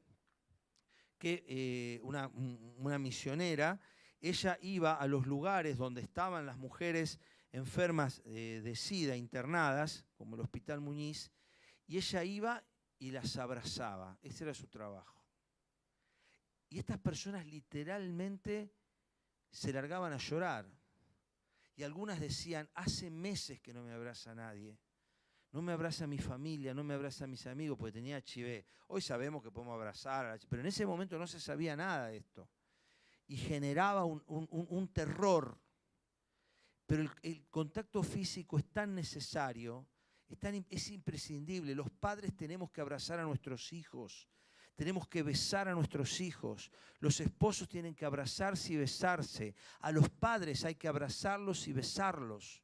una misionera. Ella iba a los lugares donde estaban las mujeres enfermas de SIDA internadas, como el Hospital Muñiz, y ella iba y las abrazaba. Ese era su trabajo. Y estas personas literalmente se largaban a llorar. Y algunas decían, hace meses que no me abraza nadie. No me abraza mi familia, no me abraza mis amigos, porque tenía HIV. Hoy sabemos que podemos abrazar, pero en ese momento no se sabía nada de esto. Y generaba un terror. Pero el contacto físico es tan necesario, es imprescindible. Los padres tenemos que abrazar a nuestros hijos, tenemos que besar a nuestros hijos. Los esposos tienen que abrazarse y besarse. A los padres hay que abrazarlos y besarlos.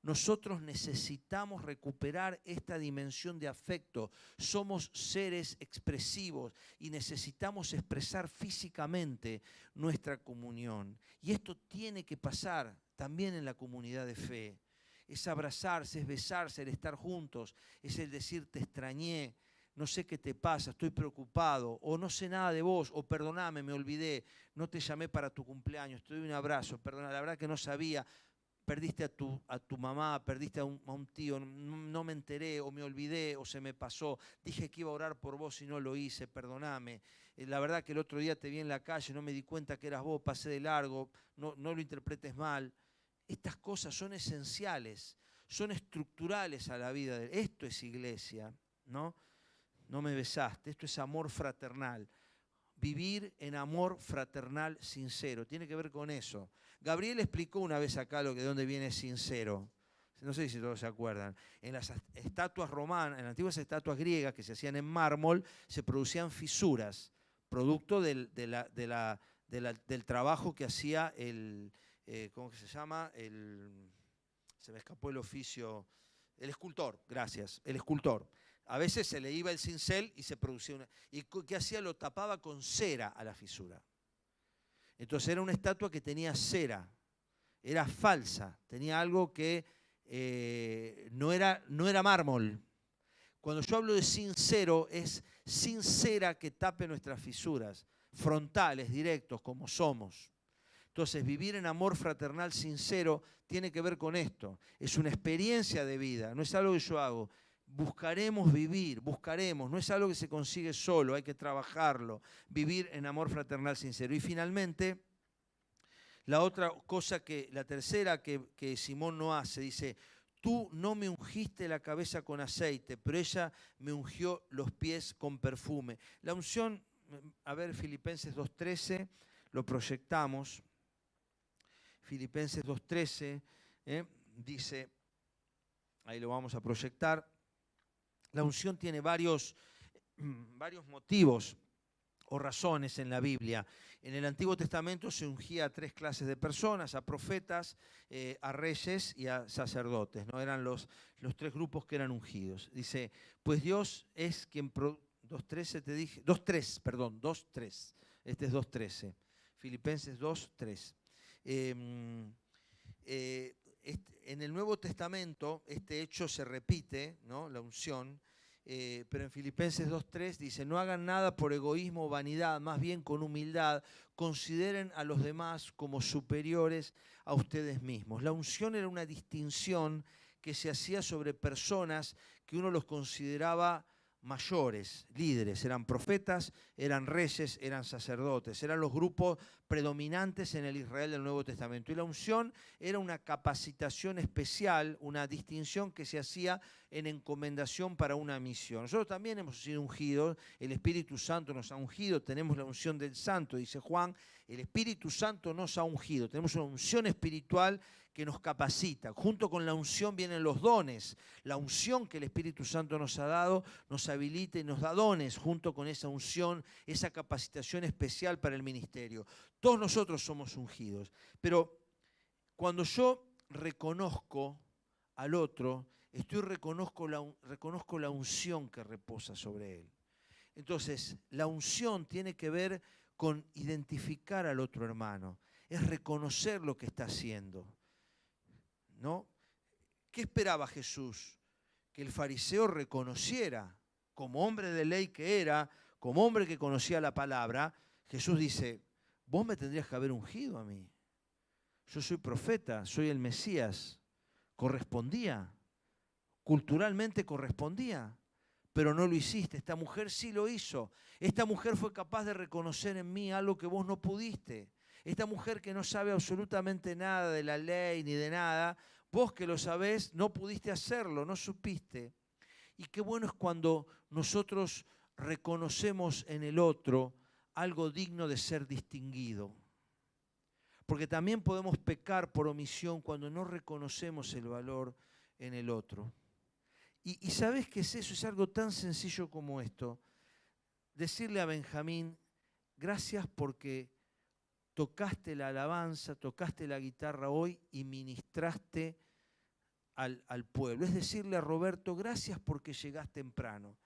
Nosotros necesitamos recuperar esta dimensión de afecto. Somos seres expresivos y necesitamos expresar físicamente nuestra comunión. Y esto tiene que pasar también en la comunidad de fe. Es abrazarse, es besarse, el estar juntos, es el decir te extrañé, no sé qué te pasa, estoy preocupado, o no sé nada de vos, o perdoname, me olvidé, no te llamé para tu cumpleaños, te doy un abrazo, perdona, la verdad que no sabía. Perdiste a tu mamá, perdiste a un tío, no me enteré, o me olvidé, o se me pasó. Dije que iba a orar por vos y no lo hice, perdoname. La verdad que el otro día te vi en la calle, no me di cuenta que eras vos, pasé de largo, no lo interpretes mal. Estas cosas son esenciales, son estructurales a la vida. Esto es iglesia, ¿no? No me besaste, esto es amor fraternal. Vivir en amor fraternal sincero, tiene que ver con eso. Gabriel explicó una vez acá de dónde viene sincero. No sé si todos se acuerdan. En las estatuas romanas, en las antiguas estatuas griegas que se hacían en mármol, se producían fisuras, producto del trabajo que hacía ¿cómo que se llama? Se me escapó el oficio, el escultor, gracias, el escultor. A veces se le iba el cincel y se producía una... ¿Y qué hacía? Lo tapaba con cera a la fisura. Entonces era una estatua que tenía cera, era falsa, tenía algo que no era mármol. Cuando yo hablo de sincero, es sin cera que tape nuestras fisuras, frontales, directos, como somos. Entonces, vivir en amor fraternal sincero tiene que ver con esto. Es una experiencia de vida, no es algo que yo hago. Buscaremos vivir, no es algo que se consigue solo, hay que trabajarlo. Vivir en amor fraternal sincero. Y finalmente, la tercera que Simón no hace, dice, tú no me ungiste la cabeza con aceite, pero ella me ungió los pies con perfume. La unción, a ver, Filipenses 2:13, lo proyectamos. Filipenses 2:13, dice, ahí lo vamos a proyectar, la unción tiene varios motivos o razones en la Biblia. En el Antiguo Testamento se ungía a 3 clases de personas, a profetas, a reyes y a sacerdotes, ¿no? Eran los 3 grupos que eran ungidos. Dice, pues Dios es quien... 2:13 te dije, 2:3, este es 2:13, Filipenses 2:3. En el Nuevo Testamento este hecho se repite, ¿no? La unción, pero en Filipenses 2:3 dice, no hagan nada por egoísmo o vanidad, más bien con humildad, consideren a los demás como superiores a ustedes mismos. La unción era una distinción que se hacía sobre personas que uno los consideraba mayores, líderes, eran profetas, eran reyes, eran sacerdotes, eran los grupos predominantes en el Israel del Nuevo Testamento. Y la unción era una capacitación especial, una distinción que se hacía en encomendación para una misión. Nosotros también hemos sido ungidos, el Espíritu Santo nos ha ungido, tenemos la unción del Santo, dice Juan, el Espíritu Santo nos ha ungido, tenemos una unción espiritual que nos capacita. Junto con la unción vienen los dones. La unción que el Espíritu Santo nos ha dado nos habilita y nos da dones junto con esa unción, esa capacitación especial para el ministerio. Todos nosotros somos ungidos. Pero cuando yo reconozco al otro, reconozco la unción que reposa sobre él. Entonces, la unción tiene que ver con identificar al otro hermano, es reconocer lo que está haciendo, ¿no? ¿Qué esperaba Jesús? Que el fariseo reconociera, como hombre de ley que era, como hombre que conocía la palabra. Jesús dice, vos me tendrías que haber ungido a mí. Yo soy profeta, soy el Mesías. Correspondía, culturalmente correspondía, pero no lo hiciste. Esta mujer sí lo hizo. Esta mujer fue capaz de reconocer en mí algo que vos no pudiste. Esta mujer que no sabe absolutamente nada de la ley ni de nada, vos que lo sabés, no pudiste hacerlo, no supiste. Y qué bueno es cuando nosotros reconocemos en el otro algo digno de ser distinguido. Porque también podemos pecar por omisión cuando no reconocemos el valor en el otro. ¿Y sabés qué es eso? Es algo tan sencillo como esto. Decirle a Benjamín, gracias porque tocaste la alabanza, tocaste la guitarra hoy y ministraste al pueblo. Es decirle a Roberto, gracias porque llegás temprano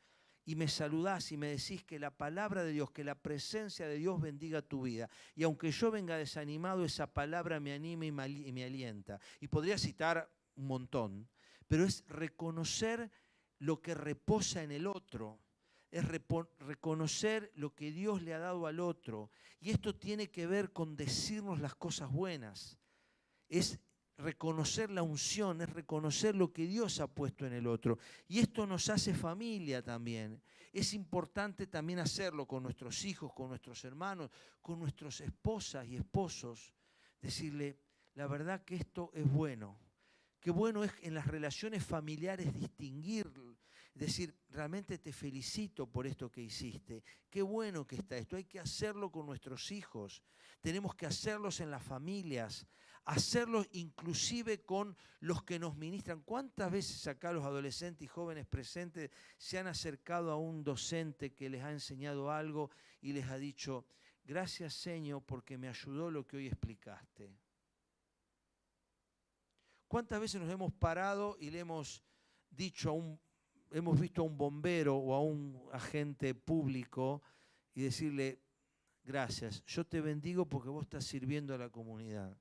y me saludás y me decís que la palabra de Dios, que la presencia de Dios bendiga tu vida. Y aunque yo venga desanimado, esa palabra me anima y me alienta. Y podría citar un montón, pero es reconocer lo que reposa en el otro, es reconocer lo que Dios le ha dado al otro. Y esto tiene que ver con decirnos las cosas buenas, es reconocer la unción, es reconocer lo que Dios ha puesto en el otro. Y esto nos hace familia también. Es importante también hacerlo con nuestros hijos, con nuestros hermanos, con nuestras esposas y esposos. Decirle, la verdad que esto es bueno. Qué bueno es en las relaciones familiares distinguir, decir, realmente te felicito por esto que hiciste. Qué bueno que está esto. Hay que hacerlo con nuestros hijos. Tenemos que hacerlos en las familias. Hacerlo inclusive con los que nos ministran. ¿Cuántas veces acá los adolescentes y jóvenes presentes se han acercado a un docente que les ha enseñado algo y les ha dicho, gracias Señor porque me ayudó lo que hoy explicaste? ¿Cuántas veces nos hemos parado y le hemos dicho hemos visto a un bombero o a un agente público y decirle, gracias, yo te bendigo porque vos estás sirviendo a la comunidad?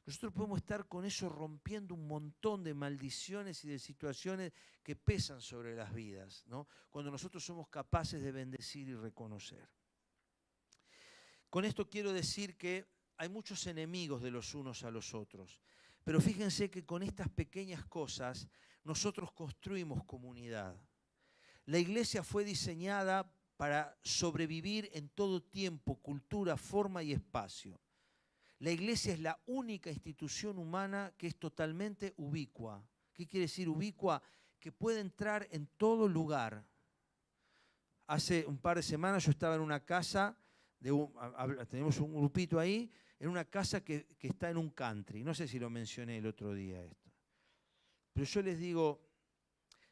Nosotros podemos estar con eso rompiendo un montón de maldiciones y de situaciones que pesan sobre las vidas, ¿no? Cuando nosotros somos capaces de bendecir y reconocer. Con esto quiero decir que hay muchos enemigos de los unos a los otros, pero fíjense que con estas pequeñas cosas nosotros construimos comunidad. La iglesia fue diseñada para sobrevivir en todo tiempo, cultura, forma y espacio. La iglesia es la única institución humana que es totalmente ubicua. ¿Qué quiere decir ubicua? Que puede entrar en todo lugar. Hace un par de semanas yo estaba en una casa, tenemos un grupito ahí, en una casa que está en un country. No sé si lo mencioné el otro día esto. Pero yo les digo,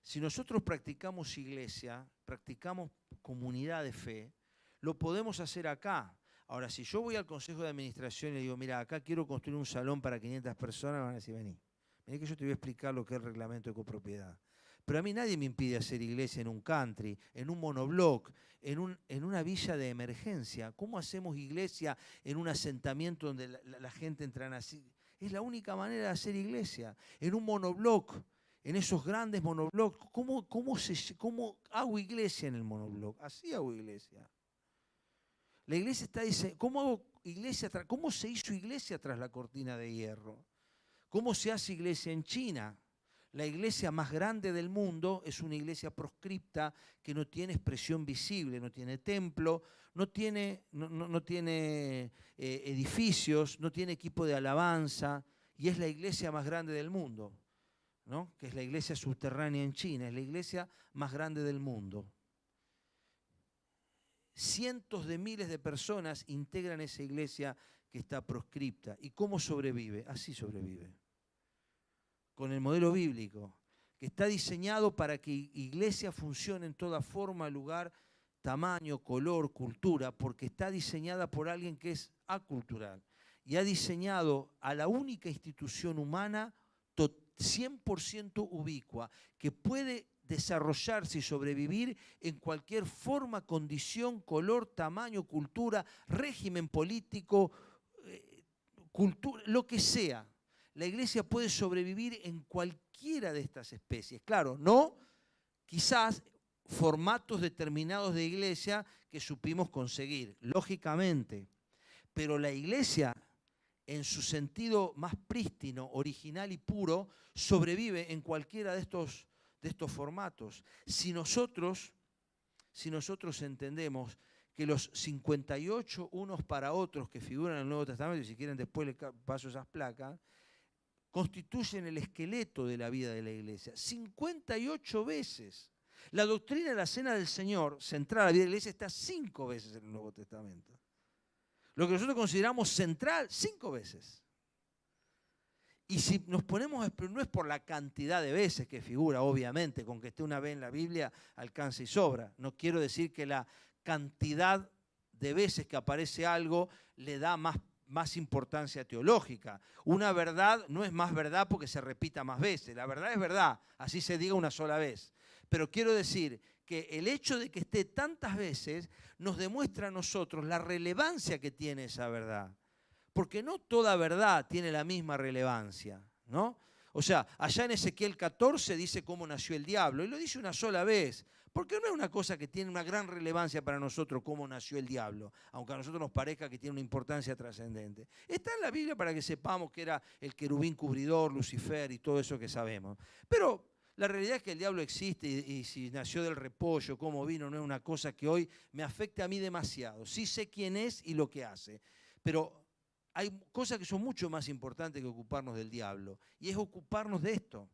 si nosotros practicamos iglesia, practicamos comunidad de fe, lo podemos hacer acá. Ahora, si yo voy al consejo de administración y le digo, mira, acá quiero construir un salón para 500 personas, van a decir, vení que yo te voy a explicar lo que es el reglamento de copropiedad. Pero a mí nadie me impide hacer iglesia en un country, en un monobloc, en una villa de emergencia. ¿Cómo hacemos iglesia en un asentamiento donde la gente entra así? Es la única manera de hacer iglesia. En un monobloc, en esos grandes monoblocs, ¿cómo hago iglesia en el monobloc? Así hago iglesia. La iglesia está diciendo, ¿cómo se hizo iglesia tras la cortina de hierro? ¿Cómo se hace iglesia en China? La iglesia más grande del mundo es una iglesia proscripta que no tiene expresión visible, no tiene templo, no tiene edificios, no tiene equipo de alabanza, y es la iglesia más grande del mundo, ¿no? Que es la iglesia subterránea en China, es la iglesia más grande del mundo. Cientos de miles de personas integran esa iglesia que está proscripta. ¿Y cómo sobrevive? Así sobrevive. Con el modelo bíblico, que está diseñado para que iglesia funcione en toda forma, lugar, tamaño, color, cultura, porque está diseñada por alguien que es acultural y ha diseñado a la única institución humana 100% ubicua, que puede desarrollarse y sobrevivir en cualquier forma, condición, color, tamaño, cultura, régimen político, cultura, lo que sea. La iglesia puede sobrevivir en cualquiera de estas especies. Claro, no quizás formatos determinados de iglesia que supimos conseguir, lógicamente. Pero la iglesia, en su sentido más prístino, original y puro, sobrevive en cualquiera de estos formatos. Si nosotros entendemos que los 58 unos para otros que figuran en el Nuevo Testamento, y si quieren después les paso esas placas, constituyen el esqueleto de la vida de la iglesia. 58 veces. La doctrina de la Cena del Señor, central a la vida de la iglesia, está 5 veces en el Nuevo Testamento. Lo que nosotros consideramos central, 5 veces. Y si nos ponemos, no es por la cantidad de veces que figura, obviamente, con que esté una vez en la Biblia alcanza y sobra. No quiero decir que la cantidad de veces que aparece algo le da más importancia teológica. Una verdad no es más verdad porque se repita más veces. La verdad es verdad, así se diga una sola vez. Pero quiero decir que el hecho de que esté tantas veces nos demuestra a nosotros la relevancia que tiene esa verdad. Porque no toda verdad tiene la misma relevancia, ¿no? O sea, allá en Ezequiel 14 dice cómo nació el diablo, y lo dice una sola vez, porque no es una cosa que tiene una gran relevancia para nosotros cómo nació el diablo, aunque a nosotros nos parezca que tiene una importancia trascendente. Está en la Biblia para que sepamos que era el querubín cubridor, Lucifer y todo eso que sabemos. Pero la realidad es que el diablo existe y si nació del repollo, cómo vino, no es una cosa que hoy me afecte a mí demasiado. Sí sé quién es y lo que hace, pero hay cosas que son mucho más importantes que ocuparnos del diablo, y es ocuparnos de esto,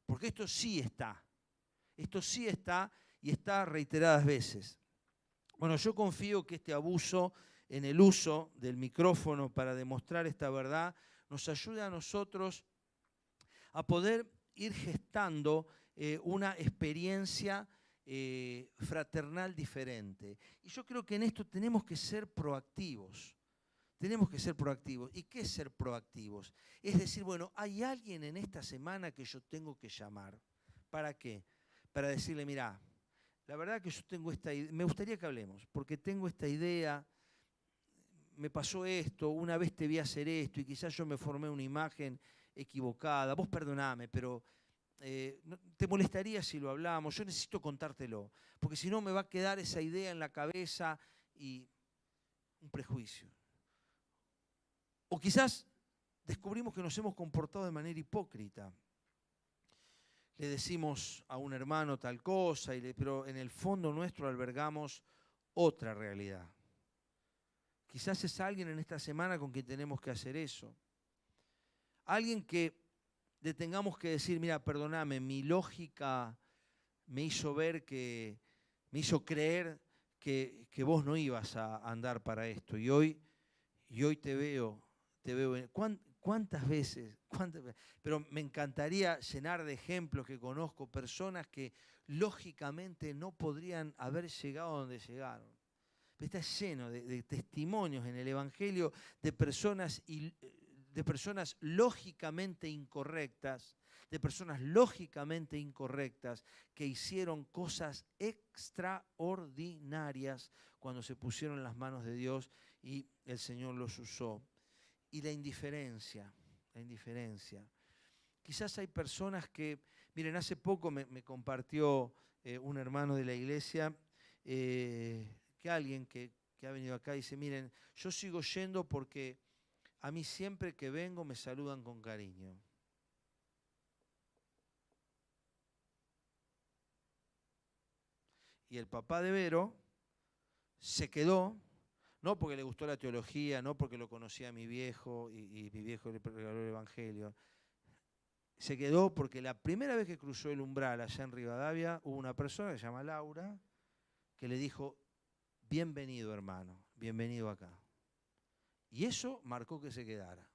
porque esto sí está y está reiteradas veces. Bueno, yo confío que este abuso en el uso del micrófono para demostrar esta verdad nos ayude a nosotros a poder ir gestando una experiencia fraternal diferente. Y yo creo que en esto tenemos que ser proactivos. Tenemos que ser proactivos. ¿Y qué es ser proactivos? Es decir, bueno, hay alguien en esta semana que yo tengo que llamar. ¿Para qué? Para decirle, mirá, la verdad que yo tengo esta idea, me gustaría que hablemos, porque tengo esta idea, me pasó esto, una vez te vi hacer esto y quizás yo me formé una imagen equivocada. Vos perdoname, pero ¿te molestaría si lo hablamos? Yo necesito contártelo, porque si no me va a quedar esa idea en la cabeza y un prejuicio. O quizás descubrimos que nos hemos comportado de manera hipócrita. Le decimos a un hermano tal cosa, pero en el fondo nuestro albergamos otra realidad. Quizás es alguien en esta semana con quien tenemos que hacer eso. Alguien que le tengamos que decir, mira, perdóname, mi lógica me hizo creer que vos no ibas a andar para esto. Y hoy te veo. ¿Cuántas veces? Pero me encantaría llenar de ejemplos que conozco, personas que lógicamente no podrían haber llegado a donde llegaron. Está lleno de testimonios en el Evangelio de personas lógicamente incorrectas, que hicieron cosas extraordinarias cuando se pusieron en las manos de Dios y el Señor los usó. Y la indiferencia. Quizás hay personas que, miren, hace poco me compartió un hermano de la iglesia, que alguien que ha venido acá dice, miren, yo sigo yendo porque a mí siempre que vengo me saludan con cariño. Y el papá de Vero se quedó, no porque le gustó la teología, no porque lo conocía a mi viejo y mi viejo le regaló el Evangelio. Se quedó porque la primera vez que cruzó el umbral allá en Rivadavia, hubo una persona que se llama Laura, que le dijo, bienvenido hermano, bienvenido acá. Y eso marcó que se quedara.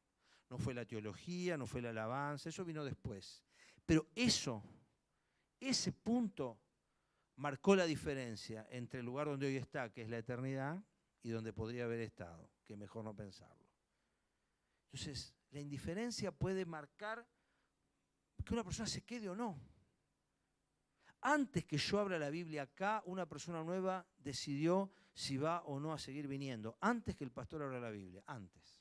No fue la teología, no fue la alabanza, eso vino después. Pero ese punto marcó la diferencia entre el lugar donde hoy está, que es la eternidad, y donde podría haber estado, que mejor no pensarlo. Entonces, la indiferencia puede marcar que una persona se quede o no. Antes que yo abra la Biblia acá, una persona nueva decidió si va o no a seguir viniendo. Antes que el pastor abra la Biblia, antes.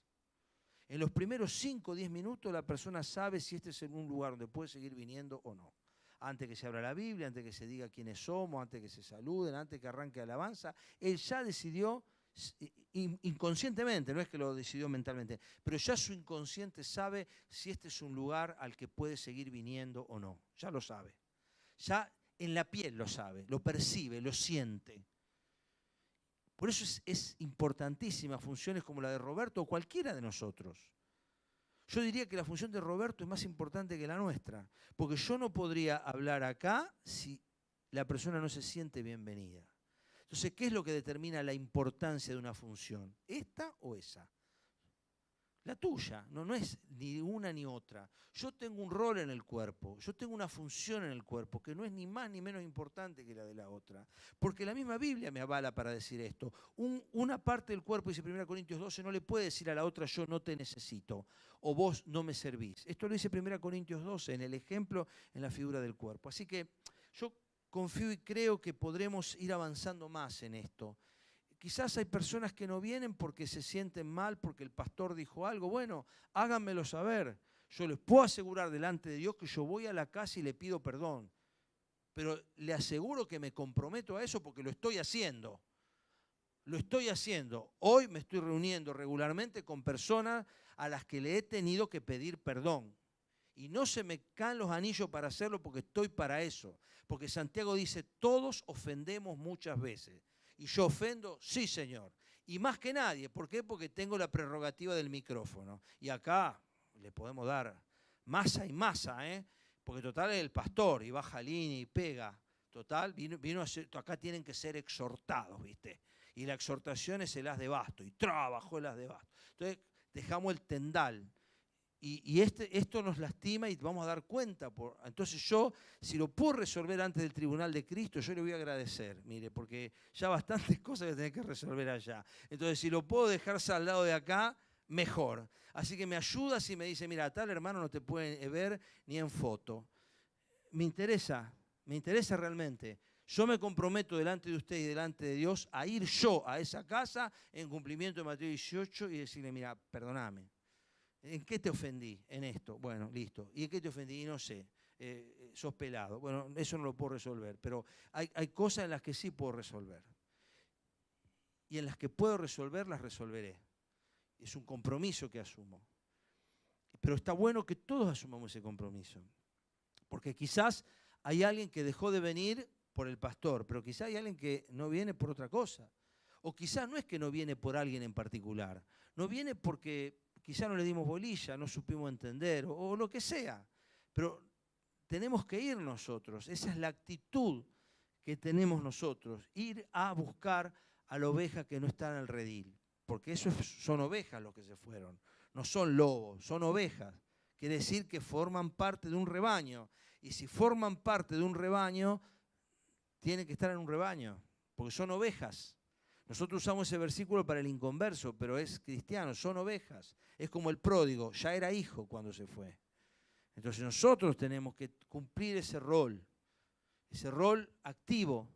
En los primeros 5 o 10 minutos la persona sabe si este es un lugar donde puede seguir viniendo o no. Antes que se abra la Biblia, antes que se diga quiénes somos, antes que se saluden, antes que arranque alabanza, él ya decidió inconscientemente, no es que lo decidió mentalmente, pero ya su inconsciente sabe si este es un lugar al que puede seguir viniendo o no. Ya lo sabe. Ya en la piel lo sabe, lo percibe, lo siente. Por eso es importantísima funciones como la de Roberto o cualquiera de nosotros. Yo diría que la función de Roberto es más importante que la nuestra, porque yo no podría hablar acá si la persona no se siente bienvenida. Entonces, ¿qué es lo que determina la importancia de una función? ¿Esta o esa? La tuya, no es ni una ni otra. Yo tengo un rol en el cuerpo, yo tengo una función en el cuerpo que no es ni más ni menos importante que la de la otra. Porque la misma Biblia me avala para decir esto. Una parte del cuerpo, dice 1 Corintios 12, no le puede decir a la otra yo no te necesito o vos no me servís. Esto lo dice 1 Corintios 12 en el ejemplo, en la figura del cuerpo. Así que yo confío y creo que podremos ir avanzando más en esto. Quizás hay personas que no vienen porque se sienten mal, porque el pastor dijo algo. Bueno, háganmelo saber. Yo les puedo asegurar delante de Dios que yo voy a la casa y le pido perdón. Pero le aseguro que me comprometo a eso porque lo estoy haciendo. Lo estoy haciendo. Hoy me estoy reuniendo regularmente con personas a las que le he tenido que pedir perdón. Y no se me caen los anillos para hacerlo porque estoy para eso. Porque Santiago dice, todos ofendemos muchas veces. ¿Y yo ofendo? Sí, Señor. Y más que nadie. ¿Por qué? Porque tengo la prerrogativa del micrófono. Y acá le podemos dar masa y masa, ¿eh? Porque total es el pastor y baja línea y pega. Total, vino a ser, acá tienen que ser exhortados, ¿viste? Y la exhortación es el haz de basto. Y trabajó el haz de basto. Entonces dejamos el tendal. Y esto nos lastima y vamos a dar cuenta. Entonces yo, si lo puedo resolver antes del tribunal de Cristo, yo le voy a agradecer, mire, porque ya bastantes cosas que tenés que resolver allá. Entonces si lo puedo dejar saldado de acá, mejor. Así que me ayuda si me dice, mira, tal hermano no te puede ver ni en foto. Me interesa realmente. Yo me comprometo delante de usted y delante de Dios a ir yo a esa casa en cumplimiento de Mateo 18 y decirle, mira, perdóname. ¿En qué te ofendí? En esto. Bueno, listo. ¿Y en qué te ofendí? Y no sé. Sos pelado. Bueno, eso no lo puedo resolver. Pero hay cosas en las que sí puedo resolver. Y en las que puedo resolver, las resolveré. Es un compromiso que asumo. Pero está bueno que todos asumamos ese compromiso. Porque quizás hay alguien que dejó de venir por el pastor, pero quizás hay alguien que no viene por otra cosa. O quizás no es que no viene por alguien en particular. No viene porque quizá no le dimos bolilla, no supimos entender, o lo que sea. Pero tenemos que ir nosotros. Esa es la actitud que tenemos nosotros. Ir a buscar a la oveja que no está en el redil. Porque eso son ovejas los que se fueron. No son lobos, son ovejas. Quiere decir que forman parte de un rebaño. Y si forman parte de un rebaño, tienen que estar en un rebaño. Porque son ovejas. Nosotros usamos ese versículo para el inconverso, pero es cristiano, son ovejas. Es como el pródigo, ya era hijo cuando se fue. Entonces nosotros tenemos que cumplir ese rol activo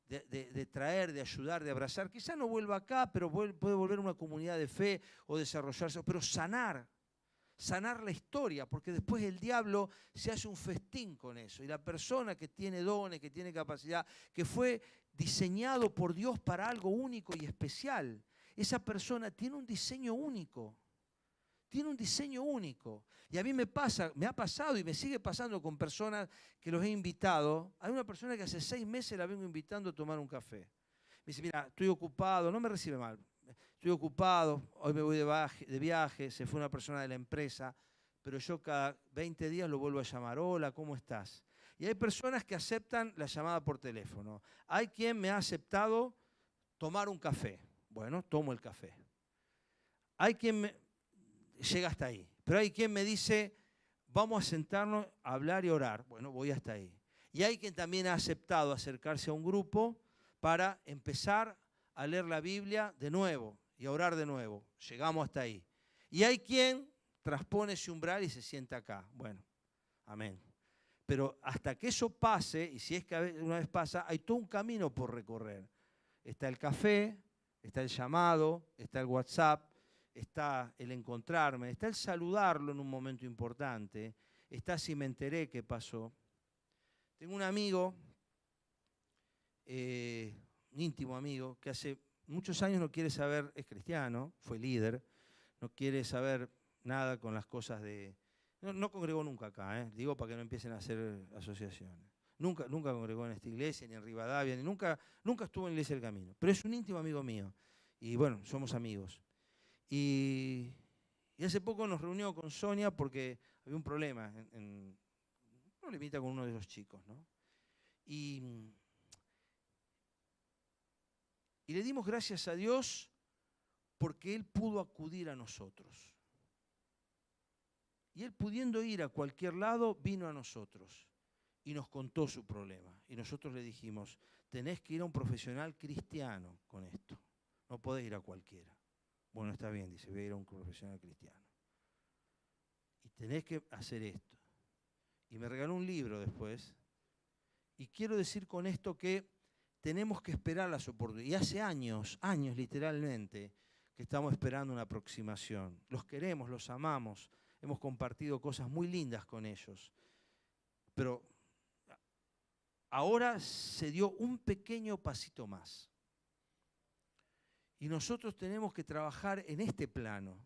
de traer, de ayudar, de abrazar. Quizá no vuelva acá, pero puede volver a una comunidad de fe o desarrollarse, pero sanar la historia, porque después el diablo se hace un festín con eso. Y la persona que tiene dones, que tiene capacidad, que fue diseñado por Dios para algo único y especial, esa persona tiene un diseño único. Tiene un diseño único. Y a mí me ha pasado y me sigue pasando con personas que los he invitado. Hay una persona que hace 6 meses la vengo invitando a tomar un café. Me dice, mira, estoy ocupado, no me recibe mal. Estoy ocupado, hoy me voy de viaje, se fue una persona de la empresa, pero yo cada 20 días lo vuelvo a llamar. Hola, ¿cómo estás? Y hay personas que aceptan la llamada por teléfono. Hay quien me ha aceptado tomar un café. Bueno, tomo el café. Hay quien llega hasta ahí. Pero hay quien me dice, vamos a sentarnos a hablar y orar. Bueno, voy hasta ahí. Y hay quien también ha aceptado acercarse a un grupo para empezar a leer la Biblia de nuevo y a orar de nuevo. Llegamos hasta ahí. Y hay quien transpone ese umbral y se sienta acá. Bueno, amén. Pero hasta que eso pase, y si es que una vez pasa, hay todo un camino por recorrer. Está el café, está el llamado, está el WhatsApp, está el encontrarme, está el saludarlo en un momento importante, está si me enteré qué pasó. Tengo un amigo, un íntimo amigo, que hace muchos años no quiere saber, es cristiano, fue líder, no quiere saber nada con las cosas de... No congregó nunca acá, digo para que no empiecen a hacer asociaciones. Nunca congregó en esta iglesia, ni en Rivadavia, nunca estuvo en la iglesia del Camino. Pero es un íntimo amigo mío. Y bueno, somos amigos. Y hace poco nos reunió con Sonia porque había un problema, un problemita con uno de los chicos, ¿no? Y le dimos gracias a Dios porque Él pudo acudir a nosotros. Y Él, pudiendo ir a cualquier lado, vino a nosotros y nos contó su problema. Y nosotros le dijimos, tenés que ir a un profesional cristiano con esto. No podés ir a cualquiera. Bueno, está bien, dice, voy a ir a un profesional cristiano. Y tenés que hacer esto. Y me regaló un libro después. Y quiero decir con esto que tenemos que esperar las oportunidades. Y hace años literalmente, que estamos esperando una aproximación. Los queremos, los amamos. Hemos compartido cosas muy lindas con ellos. Pero ahora se dio un pequeño pasito más. Y nosotros tenemos que trabajar en este plano.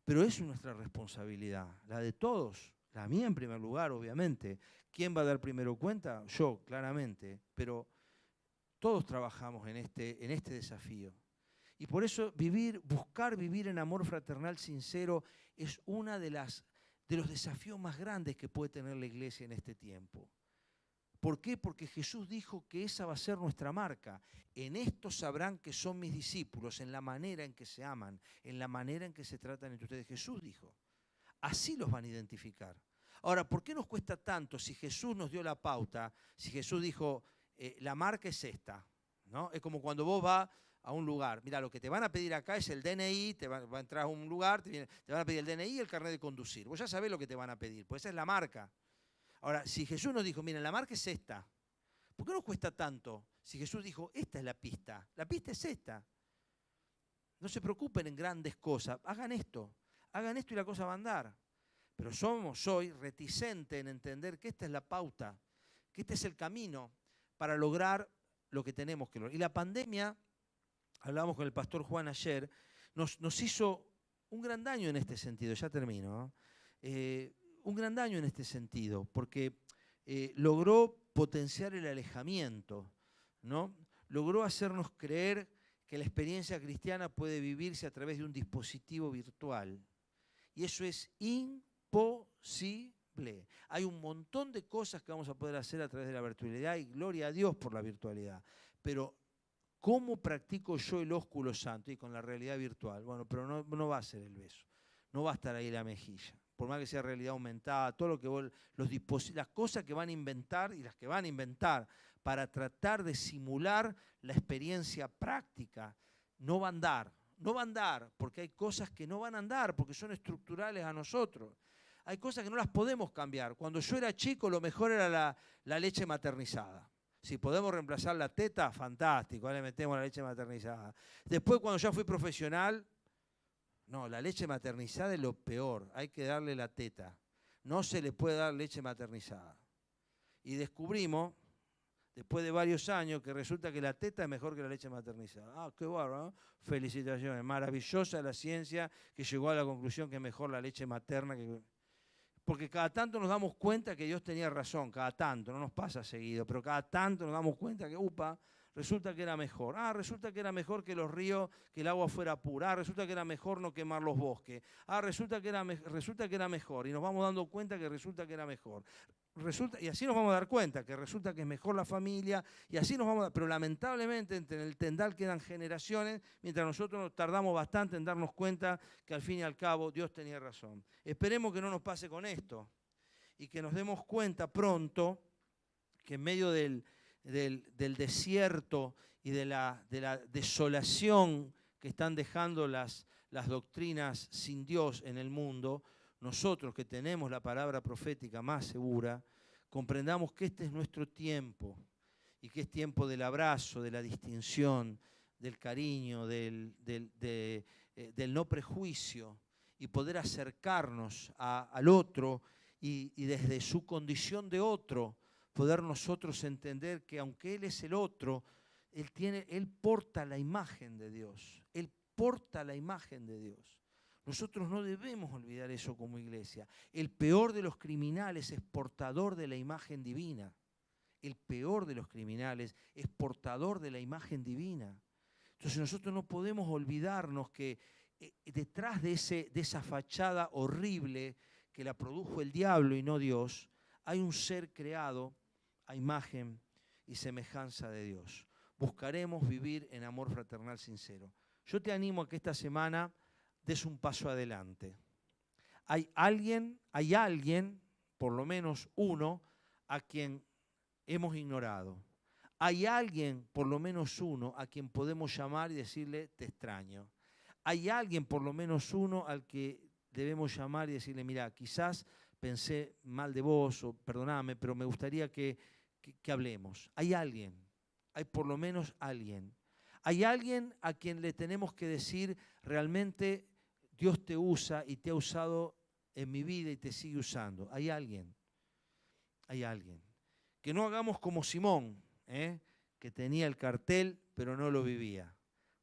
Pero es nuestra responsabilidad, la de todos. La mía en primer lugar, obviamente. ¿Quién va a dar primero cuenta? Yo, claramente. Pero todos trabajamos en este desafío. Y por eso buscar vivir en amor fraternal sincero es uno de los desafíos más grandes que puede tener la iglesia en este tiempo. ¿Por qué? Porque Jesús dijo que esa va a ser nuestra marca. En esto sabrán que son mis discípulos, en la manera en que se aman, en la manera en que se tratan entre ustedes. Jesús dijo. Así los van a identificar. Ahora, ¿por qué nos cuesta tanto si Jesús nos dio la pauta, si Jesús dijo, la marca es esta, ¿no? Es como cuando vos vas a un lugar. Mira, lo que te van a pedir acá es el DNI, va a entrar a un lugar, te van a pedir el DNI y el carnet de conducir. Vos ya sabés lo que te van a pedir, pues esa es la marca. Ahora, si Jesús nos dijo, miren, la marca es esta, ¿por qué nos cuesta tanto? Si Jesús dijo, esta es la pista es esta. No se preocupen en grandes cosas, hagan esto y la cosa va a andar. Pero somos hoy reticentes en entender que esta es la pauta, que este es el camino para lograr lo que tenemos que lograr. Y la pandemia, hablábamos con el pastor Juan ayer, nos hizo un gran daño en este sentido, ya termino, un gran daño en este sentido, porque logró potenciar el alejamiento, ¿no? Logró hacernos creer que la experiencia cristiana puede vivirse a través de un dispositivo virtual. Y eso es imposible. Hay un montón de cosas que vamos a poder hacer a través de la virtualidad y gloria a Dios por la virtualidad. Pero, ¿cómo practico yo el ósculo santo? Y con la realidad virtual. Bueno, pero no va a ser el beso. No va a estar ahí la mejilla. Por más que sea realidad aumentada, todo lo que las cosas que van a inventar y las que van a inventar para tratar de simular la experiencia práctica, no va a andar. No va a andar, porque hay cosas que no van a andar, porque son estructurales a nosotros. Hay cosas que no las podemos cambiar. Cuando yo era chico, lo mejor era la leche maternizada. Si podemos reemplazar la teta, fantástico, le metemos la leche maternizada. Después, cuando ya fui profesional, no, la leche maternizada es lo peor, hay que darle la teta. No se le puede dar leche maternizada. Y descubrimos, después de varios años, que resulta que la teta es mejor que la leche maternizada. Ah, qué bárbaro, ¿no? Felicitaciones, maravillosa la ciencia que llegó a la conclusión que es mejor la leche materna. Porque cada tanto nos damos cuenta que Dios tenía razón, cada tanto, no nos pasa seguido, pero cada tanto nos damos cuenta que, resulta que era mejor. Resulta que era mejor que los ríos, que el agua fuera pura. Resulta que era mejor no quemar los bosques. Resulta que era mejor. Y nos vamos dando cuenta que resulta que era mejor. Y así nos vamos a dar cuenta que resulta que es mejor la familia. Y así nos vamos a dar. Pero lamentablemente en el tendal quedan generaciones, mientras nosotros nos tardamos bastante en darnos cuenta que al fin y al cabo Dios tenía razón. Esperemos que no nos pase con esto. Y que nos demos cuenta pronto que en medio del desierto y de la desolación que están dejando las doctrinas sin Dios en el mundo, nosotros que tenemos la palabra profética más segura, comprendamos que este es nuestro tiempo y que es tiempo del abrazo, de la distinción, del cariño, del no prejuicio y poder acercarnos al otro y desde su condición de otro poder nosotros entender que aunque Él es el otro, Él porta la imagen de Dios. Él porta la imagen de Dios. Nosotros no debemos olvidar eso como iglesia. El peor de los criminales es portador de la imagen divina. El peor de los criminales es portador de la imagen divina. Entonces nosotros no podemos olvidarnos que detrás de esa fachada horrible que la produjo el diablo y no Dios, hay un ser creado a imagen y semejanza de Dios. Buscaremos vivir en amor fraternal sincero. Yo te animo a que esta semana des un paso adelante. Hay alguien, por lo menos uno, a quien hemos ignorado. Hay alguien, por lo menos uno, a quien podemos llamar y decirle, te extraño. Hay alguien, por lo menos uno, al que debemos llamar y decirle, mira, quizás pensé mal de vos, o perdóname, pero me gustaría que hablemos. Hay alguien, hay por lo menos alguien. Hay alguien a quien le tenemos que decir, realmente Dios te usa y te ha usado en mi vida y te sigue usando. Hay alguien. Que no hagamos como Simón, que tenía el cartel pero no lo vivía.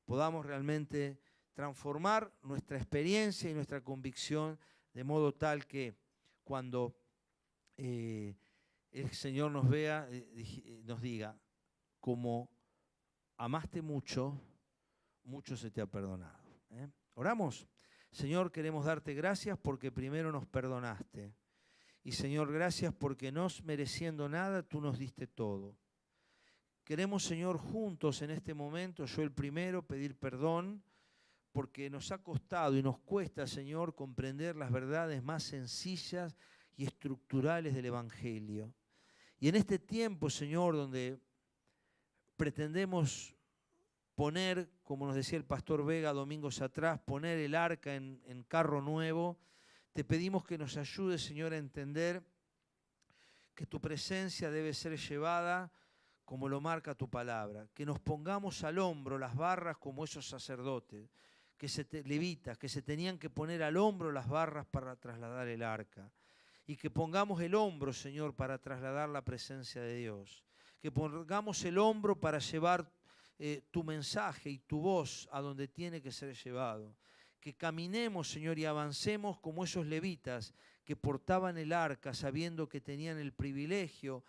Podamos realmente transformar nuestra experiencia y nuestra convicción de modo tal que cuando el Señor nos vea, nos diga, como amaste mucho, mucho se te ha perdonado. Oramos. Señor, queremos darte gracias porque primero nos perdonaste. Y Señor, gracias porque no mereciendo nada, tú nos diste todo. Queremos, Señor, juntos en este momento, yo el primero, pedir perdón porque nos ha costado y nos cuesta, Señor, comprender las verdades más sencillas y estructurales del Evangelio. Y en este tiempo, Señor, donde pretendemos poner, como nos decía el pastor Vega domingos atrás, poner el arca en carro nuevo, te pedimos que nos ayudes, Señor, a entender que tu presencia debe ser llevada como lo marca tu palabra, que nos pongamos al hombro las barras como esos sacerdotes, levitas, que se tenían que poner al hombro las barras para trasladar el arca, y que pongamos el hombro, Señor, para trasladar la presencia de Dios, que pongamos el hombro para llevar tu mensaje y tu voz a donde tiene que ser llevado, que caminemos, Señor, y avancemos como esos levitas que portaban el arca sabiendo que tenían el privilegio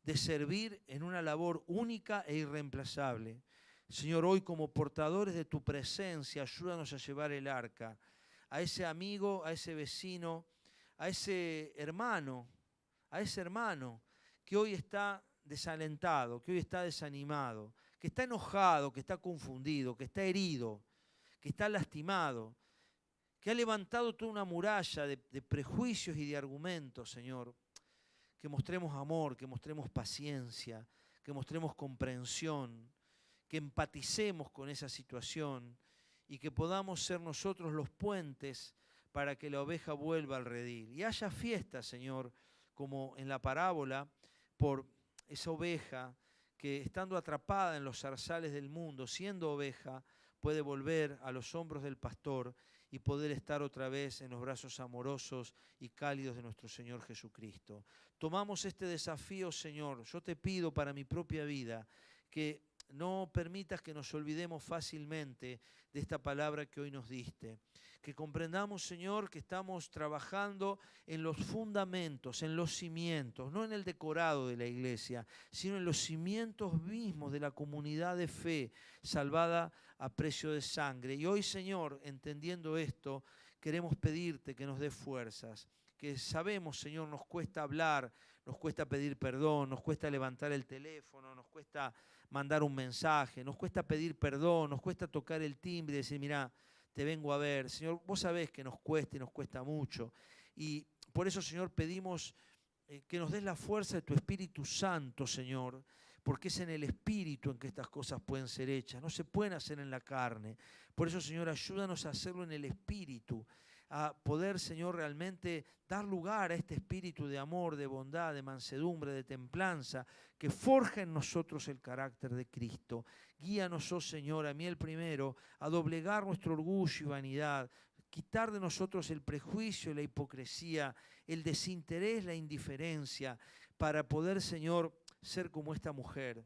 de servir en una labor única e irreemplazable. Señor, hoy como portadores de tu presencia, ayúdanos a llevar el arca a ese amigo, a ese vecino, a ese hermano que hoy está desalentado, que hoy está desanimado, que está enojado, que está confundido, que está herido, que está lastimado, que ha levantado toda una muralla de prejuicios y de argumentos, Señor. Que mostremos amor, que mostremos paciencia, que mostremos comprensión, que empaticemos con esa situación y que podamos ser nosotros los puentes para que la oveja vuelva al redil. Y haya fiesta, Señor, como en la parábola, por esa oveja que estando atrapada en los zarzales del mundo, siendo oveja, puede volver a los hombros del pastor y poder estar otra vez en los brazos amorosos y cálidos de nuestro Señor Jesucristo. Tomamos este desafío, Señor. Yo te pido para mi propia vida que no permitas que nos olvidemos fácilmente de esta palabra que hoy nos diste. Que comprendamos, Señor, que estamos trabajando en los fundamentos, en los cimientos, no en el decorado de la iglesia, sino en los cimientos mismos de la comunidad de fe salvada a precio de sangre. Y hoy, Señor, entendiendo esto, queremos pedirte que nos des fuerzas. Que sabemos, Señor, nos cuesta hablar, nos cuesta pedir perdón, nos cuesta levantar el teléfono, nos cuesta mandar un mensaje, nos cuesta pedir perdón, nos cuesta tocar el timbre y decir, mirá, te vengo a ver. Señor, vos sabés que nos cuesta y nos cuesta mucho. Y por eso, Señor, pedimos que nos des la fuerza de tu Espíritu Santo, Señor, porque es en el Espíritu en que estas cosas pueden ser hechas, no se pueden hacer en la carne. Por eso, Señor, ayúdanos a hacerlo en el Espíritu, a poder, Señor, realmente dar lugar a este espíritu de amor, de bondad, de mansedumbre, de templanza, que forja en nosotros el carácter de Cristo. Guíanos, oh Señor, a mí el primero, a doblegar nuestro orgullo y vanidad, quitar de nosotros el prejuicio y la hipocresía, el desinterés, la indiferencia, para poder, Señor, ser como esta mujer,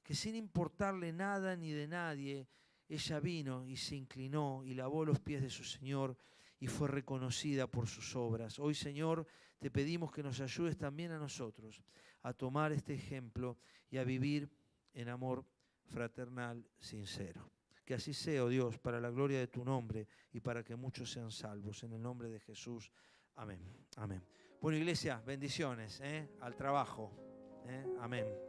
que sin importarle nada ni de nadie, ella vino y se inclinó y lavó los pies de su Señor y fue reconocida por sus obras. Hoy, Señor, te pedimos que nos ayudes también a nosotros a tomar este ejemplo y a vivir en amor fraternal sincero. Que así sea, oh Dios, para la gloria de tu nombre y para que muchos sean salvos. En el nombre de Jesús. Amén. Amén. Bueno, iglesia, bendiciones, al trabajo. Amén.